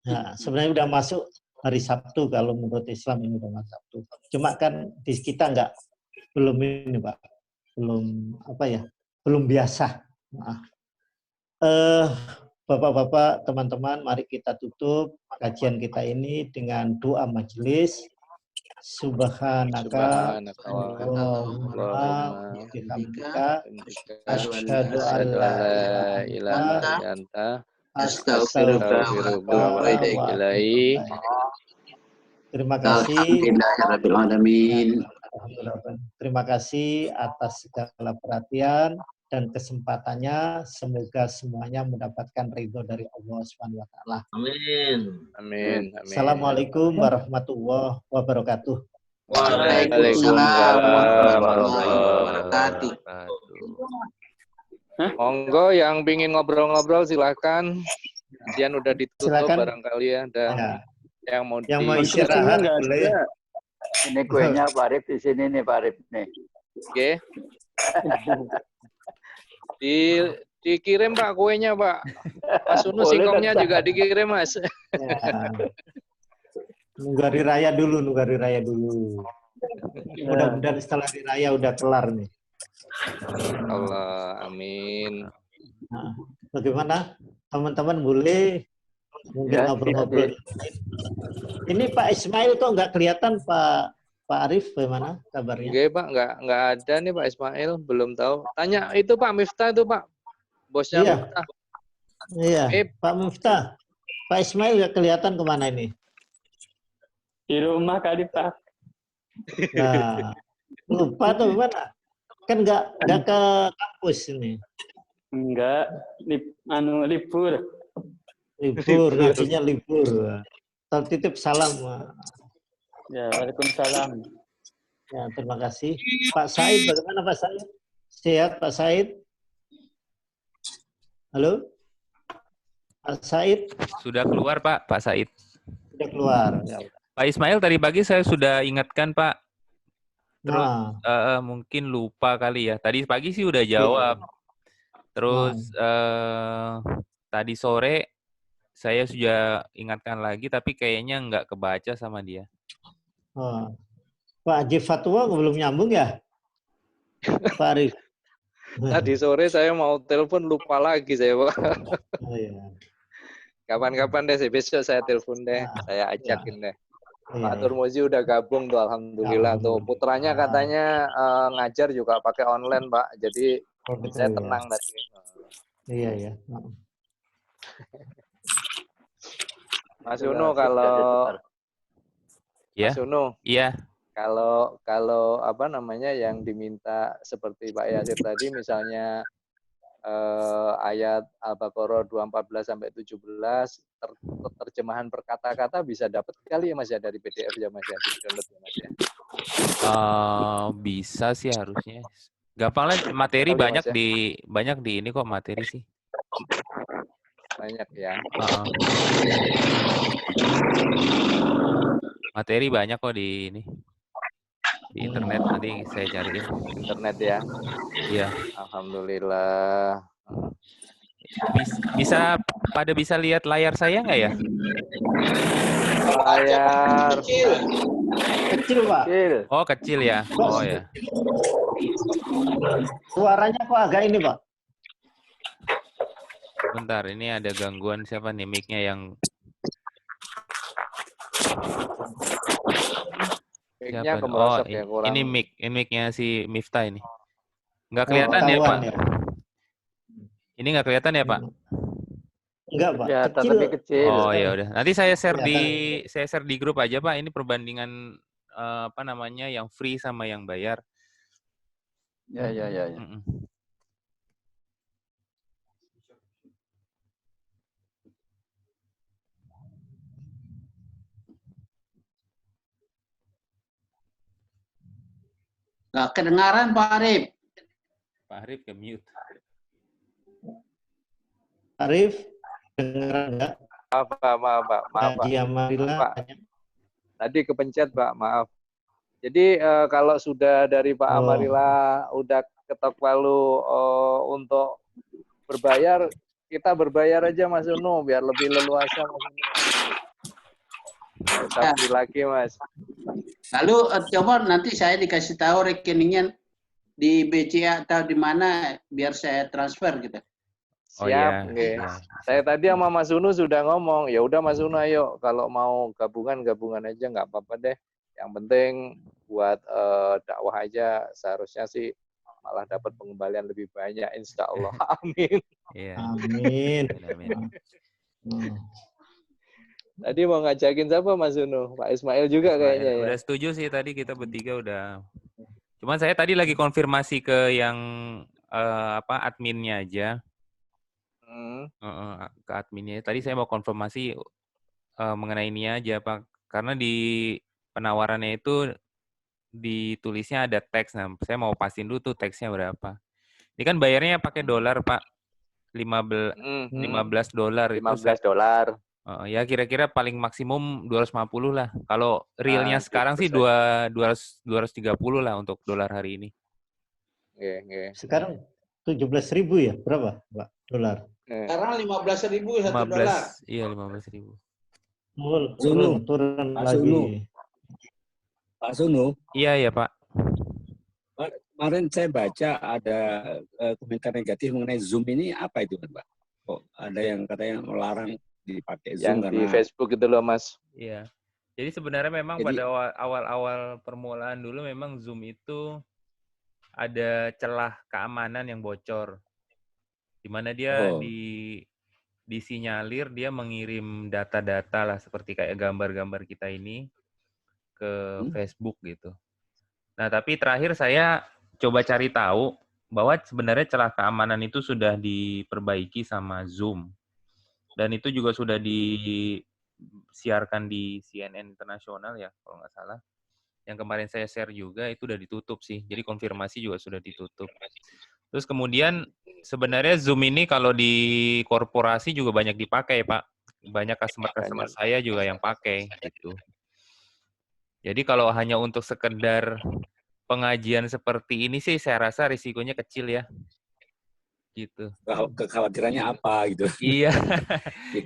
Nah, sebenarnya udah masuk hari Sabtu kalau menurut Islam ini udah masuk Sabtu. Cuma kan di kita belum ini Pak, belum biasa. Nah, Bapak-bapak, teman-teman, mari kita tutup kajian kita ini dengan doa majelis. Subhanaka Allahumma bihamdika asyhadu an la ilaha illa anta astaghfiruka wa atubu ilaik. Terima kasih. Terima kasih atas segala perhatian dan kesempatannya. Semoga semuanya mendapatkan ridho dari Allah Subhanahu wa taala. Amin. Amin. Assalamualaikum warahmatullahi wabarakatuh. Waalaikumsalam warahmatullahi wabarakatuh. Monggo yang pingin ngobrol-ngobrol silakan. Kajian udah ditutup barangkali ya, dan yang mau istirahat boleh. Ini kuenya Pak Arif di sini nih, Pak Arif nih. Oke. Dikirim Pak kuenya Pak. Mas Unu singkongnya juga dikirim Mas. Nunggu hari raya dulu. Mudah-mudahan setelah hari raya udah kelar nih. Allah, amin. Nah, bagaimana teman-teman boleh mungkin ngobrol-ngobrol. Ini Pak Ismail kok nggak kelihatan Pak Arif, bagaimana kabarnya? Oke Pak, nggak ada nih Pak Ismail, belum tahu. Tanya itu Pak Miftah itu Pak, bosnya Miftah. Iya, Pak Miftah. Pak Ismail nggak kelihatan kemana ini? Di rumah kali Pak. Nah, lupa tuh gimana? Kan nggak ke kampus ini. Enggak, libur. Libur, ngajinya libur. Titip salam. Ya, waalaikumsalam. Ya, terima kasih. Pak Said, bagaimana Pak Said? Sehat Pak Said? Halo? Pak Said? Sudah keluar Pak Said. Sudah keluar. Ya. Pak Ismail tadi pagi saya sudah ingatkan Pak. Terus mungkin lupa kali ya. Tadi pagi sih udah jawab. Terus tadi sore saya sudah ingatkan lagi, tapi kayaknya nggak kebaca sama dia. Pak Haji Fatwa belum nyambung ya? Pak Arif? Tadi sore saya mau telepon, lupa lagi saya Pak. Oh, iya. Kapan-kapan deh, besok saya telepon deh, saya ajakin deh. Pak Turmuzi udah gabung tuh, alhamdulillah tuh. Putranya katanya ngajar juga pakai online Pak, jadi saya tenang tadi. Iya. Mas Unu kalau Mas Unu, kalau apa namanya yang diminta seperti Pak Yasir tadi, misalnya ayat Al-Baqarah 214 sampai 17 terjemahan per kata-kata bisa dapat kali ya Mas ya dari PDF ya Mas ya, download ya Mas ya. Bisa sih harusnya. Gampang lah, materi banyak di ini kok, materi sih. Banyak ya. Materi banyak kok di ini. Di internet, nanti saya cariin. Internet ya? Iya. Alhamdulillah. Bisa lihat layar saya nggak ya? Layar kecil Pak. Oh kecil ya. Oh ya. Suaranya kok agak ini Pak. Bentar, ini ada gangguan siapa nih, mic-nya yang Mic-nya Siapa? Oh, kemerosot ya, kurang. ini mic-nya si Miftah ini. Nggak Oh, kelihatan ya, ketahuan Pak? ya. Ini nggak kelihatan ya, Pak? Enggak, Pak. Kelihatan Kecil. tapi kecil. Oh, ya udah. Nanti saya share Kelihatan. di grup aja, Pak. Ini perbandingan apa namanya yang free sama yang bayar. Ya. Nggak kedengaran Pak Arif. Pak Arif ke mute. Arif, dengar enggak? Maaf, Pak. Haji Amarila. Tadi kepencet, Pak. Maaf. Jadi kalau sudah dari Pak Amarila udah ketok palu untuk berbayar, kita berbayar aja Mas Unu biar lebih leluasa Mas Unu. Tapi lagi Mas. Lalu coba nanti saya dikasih tahu rekeningnya di BCA atau di mana biar saya transfer gitu. Siap, Saya tadi sama Mas Unu sudah ngomong, ya udah Mas Unu ayo kalau mau gabungan aja nggak apa-apa deh. Yang penting buat dakwah aja seharusnya sih malah dapat pengembalian lebih banyak insya Allah. Amin. Amin. Tadi mau ngajakin siapa Mas Unu? Pak Ismail juga kayaknya ya. Udah setuju sih tadi kita bertiga udah. Cuman saya tadi lagi konfirmasi ke yang adminnya aja. Ke adminnya. Tadi saya mau konfirmasi mengenai ini aja Pak. Karena di penawarannya itu ditulisnya ada teks. Nah, saya mau pastiin dulu tuh teksnya berapa. Ini kan bayarnya pakai dolar Pak. $15. $15. Ya kira-kira paling maksimum 250 lah. Kalau realnya sekarang sih 230 lah untuk dolar hari ini. Sekarang 17.000 ya? Berapa, Pak? Dolar? Sekarang 15.000 1 dolar. Iya, 15.000. Turun lagi. Pak Sunu. Iya, Pak. Kemarin saya baca ada komentar negatif mengenai Zoom ini, apa itu kan, Pak? Kok ada yang katanya melarang dipakai Zoom yang di Facebook itu loh, Mas. Iya. Jadi sebenarnya memang pada awal-awal permulaan dulu memang Zoom itu ada celah keamanan yang bocor. Di mana dia disinyalir dia mengirim data-data lah seperti kayak gambar-gambar kita ini ke Facebook gitu. Nah, tapi terakhir saya coba cari tahu bahwa sebenarnya celah keamanan itu sudah diperbaiki sama Zoom. Dan itu juga sudah disiarkan di CNN Internasional ya, kalau nggak salah. Yang kemarin saya share juga itu udah ditutup sih. Jadi konfirmasi juga sudah ditutup. Terus kemudian sebenarnya Zoom ini kalau di korporasi juga banyak dipakai, Pak. Banyak customer saya juga yang pakai gitu. Jadi kalau hanya untuk sekedar pengajian seperti ini sih saya rasa risikonya kecil ya. Gitu. Kekhawatirannya apa gitu. Iya.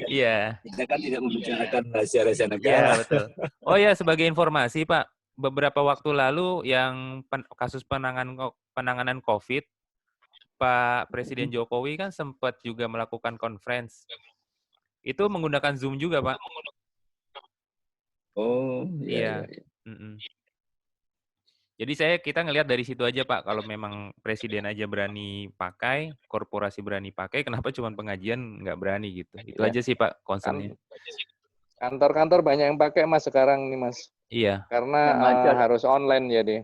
Iya. Kita kan tidak membicarakan rahasia-rahasia negara. Iya, betul. Oh ya, sebagai informasi, Pak, beberapa waktu lalu yang kasus penanganan COVID, Pak Presiden Jokowi kan sempat juga melakukan conference. Itu menggunakan Zoom juga, Pak. Oh, iya. Jadi kita ngelihat dari situ aja Pak, kalau memang presiden aja berani pakai, korporasi berani pakai, kenapa cuma pengajian nggak berani gitu? Itu aja sih Pak concernnya. Kantor-kantor banyak yang pakai Mas sekarang nih Mas. Iya. Karena harus online jadi.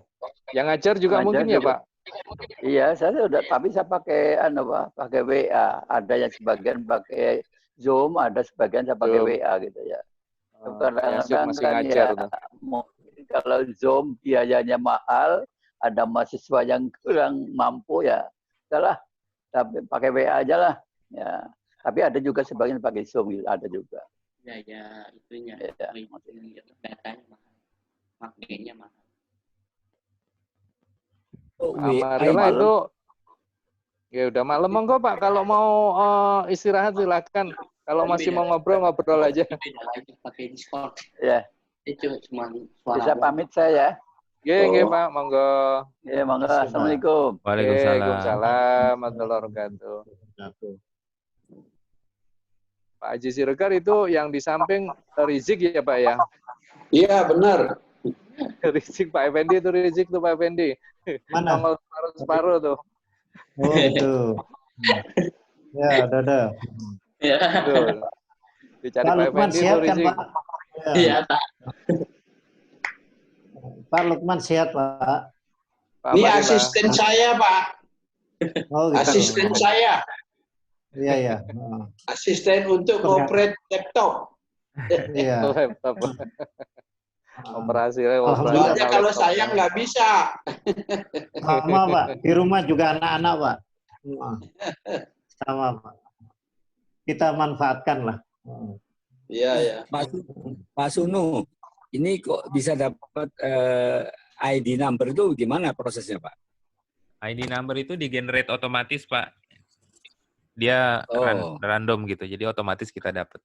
Yang ngajar juga mungkin ya Pak? Iya, saya udah, tapi saya pakai pakai WA. Ada yang sebagian pakai Zoom, ada sebagian saya pakai WA gitu ya. Kadang-kadang masih ngajar tuh. Kalau Zoom biayanya mahal, ada mahasiswa yang kurang mampu ya, udahlah, tapi pakai WA aja lah. Ya, tapi ada juga sebagian pakai Zoom, ada juga. Ya, itunya. Datanya mahal, makanya mahal. Amarila itu, ya udah malam monggo Pak. Kalau mau istirahat silakan. Kalau masih mau ngobrol aja. Pakai Discord. Ya. Itu cuma bisa pamit saya ya. Nggih, Pak, monggo. Ya, monggo. Assalamualaikum. Waalaikumsalam warahmatullahi wabarakatuh. Pak Haji Siregar itu yang di samping Rizik ya, Pak ya? Iya, benar. Rizik Pak Effendi itu Rizik tuh Pak Effendi. Mana? Nongol separuh-separuh tuh. Oh itu. Ya, ada. Ya. Betul. Dicari Pak Pak Lukman Effendi sehat itu kan Rizik. Pak? Ya. Iya, Pak. Pak Lukman sehat Pak? Pak Ini apa nih, Pak? asisten saya, Pak. Oh gitu. Asisten saya. Iya ya. Asisten untuk operate laptop. Iya. Laptop. Operasi Soalnya kalau laptop. saya nggak bisa. Sama Pak. Di rumah juga anak-anak Pak. Sama Pak. Kita manfaatkan lah. Iya, ya. Pak Sunu, ini kok bisa dapat ID number itu gimana prosesnya, Pak? ID number itu di-generate otomatis, Pak. Dia random gitu, jadi otomatis kita dapat.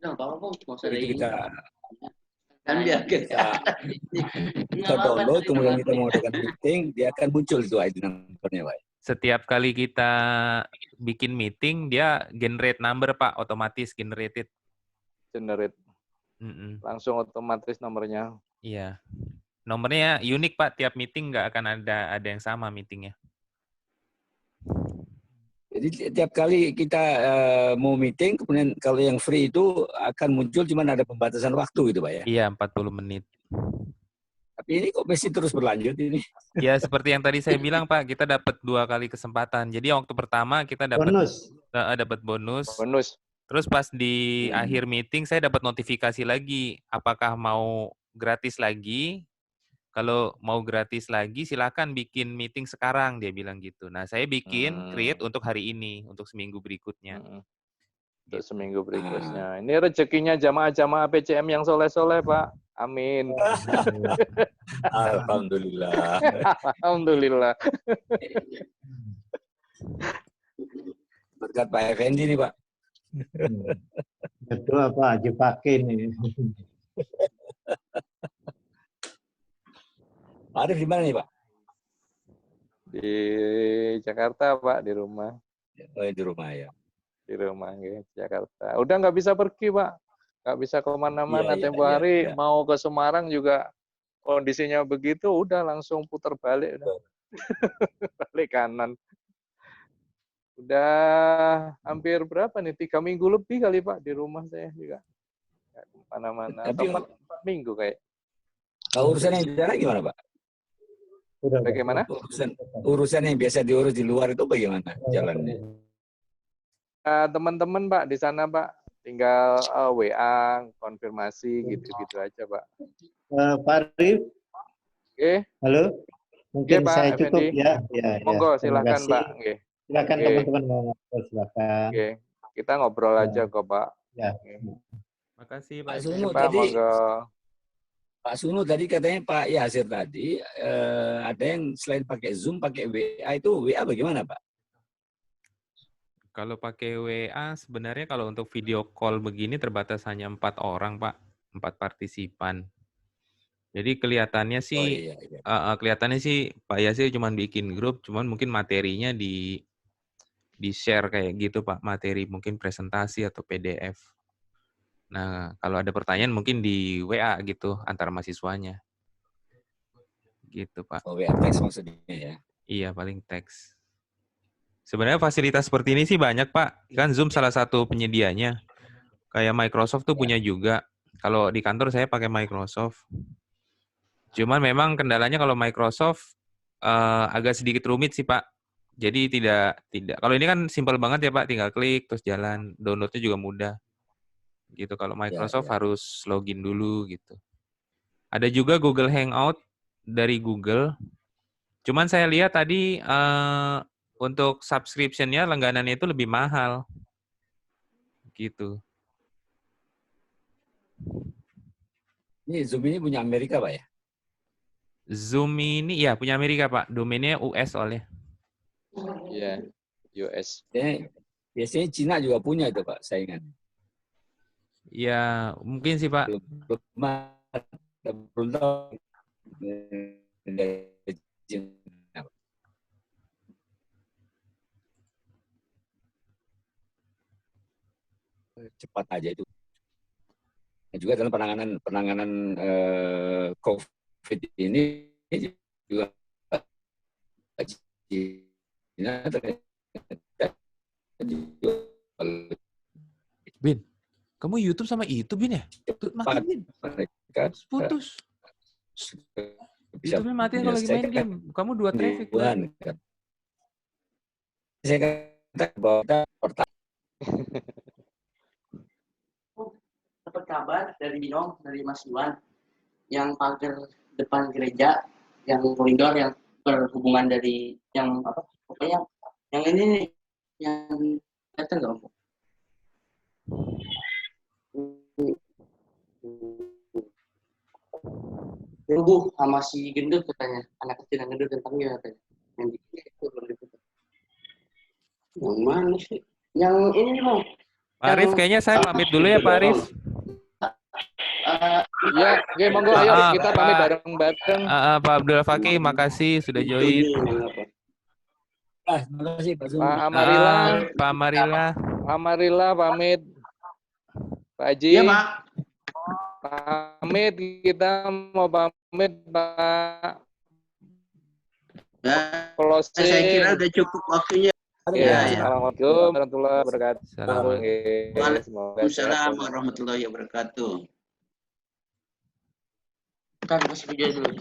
Nah, Bapak nggak usah Jadi kita biar kita download, kemudian kita mengadakan meeting, dia akan muncul itu ID number-nya, Pak. Setiap kali kita bikin meeting, dia generate number, Pak, otomatis generated. Generate. Langsung otomatis nomornya. Iya. Nomornya unik, Pak. Tiap meeting nggak akan ada yang sama meetingnya. Jadi tiap kali kita mau meeting, kemudian kalau yang free itu akan muncul, cuman ada pembatasan waktu gitu, Pak ya? Iya, 40 menit. Tapi ini kok masih terus berlanjut ini? Ya, seperti yang tadi saya bilang, Pak, kita dapat 2 kali kesempatan. Jadi waktu pertama kita dapat bonus. Terus pas di akhir meeting saya dapat notifikasi lagi, apakah mau gratis lagi? Kalau mau gratis lagi, silakan bikin meeting sekarang, dia bilang gitu. Nah, saya bikin create untuk hari ini, untuk seminggu berikutnya. Untuk seminggu berikutnya. Ini rezekinya jamaah-jamaah PCM yang soleh-soleh, Pak. Amin. Alhamdulillah. Alhamdulillah. Berkat Pak Effendi nih, Pak. Betul apa Haji Pakai nih. Pak Arif di mana nih, Pak? Di Jakarta, Pak, di rumah. Oh, di rumah ya. Di rumah, ya, Jakarta. Udah nggak bisa pergi, Pak. Nggak bisa kemana-mana. Tempo hari mau ke Semarang juga kondisinya begitu, udah langsung putar balik. Udah. Balik kanan. Udah hampir berapa nih? 3 minggu lebih kali, Pak, di rumah saya juga. Nggak kemana-mana. Atau 4 minggu kayak. Kalau urusan yang di daerah gimana, Pak? Bagaimana? Urusan yang biasa diurus di luar itu bagaimana jalannya? Teman-teman, Pak, di sana, Pak, tinggal WA, konfirmasi, gitu-gitu aja, Pak. Pak Arif? Halo? Mungkin Pak, saya cukup Effendi. ya. Monggo, silakan, Pak. Silakan teman-teman mau ngobrol, silakan. Kita ngobrol aja kok, Pak. Ya. Makasih, Pak Pak. Sunu Pak, tadi. monggo. Pak Sunu tadi katanya Pak Yasir tadi ada yang selain pakai Zoom, pakai WA itu WA bagaimana, Pak? Kalau pakai WA sebenarnya kalau untuk video call begini terbatas hanya 4 orang, Pak. 4 partisipan. Jadi kelihatannya sih kelihatannya sih Pak Yasir cuma bikin grup, cuman mungkin materinya di share kayak gitu, Pak. Materi mungkin presentasi atau PDF. Nah, kalau ada pertanyaan mungkin di WA gitu antar mahasiswanya. Gitu, Pak. Oh, WA teks maksudnya ya. Iya, paling teks. Sebenarnya fasilitas seperti ini sih banyak, Pak. Kan Zoom salah satu penyedianya. Kayak Microsoft tuh punya juga. Kalau di kantor saya pakai Microsoft. Cuman memang kendalanya kalau Microsoft agak sedikit rumit sih, Pak. Jadi tidak kalau ini kan simpel banget ya, Pak, tinggal klik terus jalan. Downloadnya juga mudah. Gitu. Kalau Microsoft harus login dulu gitu. Ada juga Google Hangout dari Google. Cuman saya lihat tadi untuk subscription-nya, langganannya itu lebih mahal. Gitu. Ini Zoom ini punya Amerika, Pak ya? Zoom ini ya punya Amerika, Pak. Domainnya US soalnya. Iya, US. Biasanya Cina juga punya itu, Pak, saingan. Ya, mungkin sih, Pak. Belum tahu. Cepat aja itu. juga dalam penanganan COVID ini juga Bin, kamu YouTube sama itu Bin ya? Matiin Bin. Putus. YouTube-nya matiin kalau lagi main game. Kamu 2 traffic. Saya kata bahwa dapat kabar dari Binong, dari Mas Iwan, yang pagar depan gereja, yang koridor yang berhubungan dari yang apa? Pokoknya yang ini nih, yang kelihatan nggak? Rubuh sama si gendut katanya, anak kecil yang gendut tentang dia katanya. Yang itu yang mana sih? Yang ini nih Bang. Pak Arif, kayaknya saya pamit dulu ya Pak Arif. Ya, oke, monggo ayo kita pamit bareng-bareng. Pak Abdul Fakih, makasih sudah join. Makasih Pak Zumi. Pak Amarila. Pak Amarila. Amarila pamit. Pak Haji. Iya, Pak. Pamit, kita mau pamit Pak. Closing. Saya kira udah cukup waktunya. Ya, Assalamualaikum warahmatullahi wabarakatuh. Waalaikumsalam warahmatullahi wabarakatuh. Kita kasih video dulu.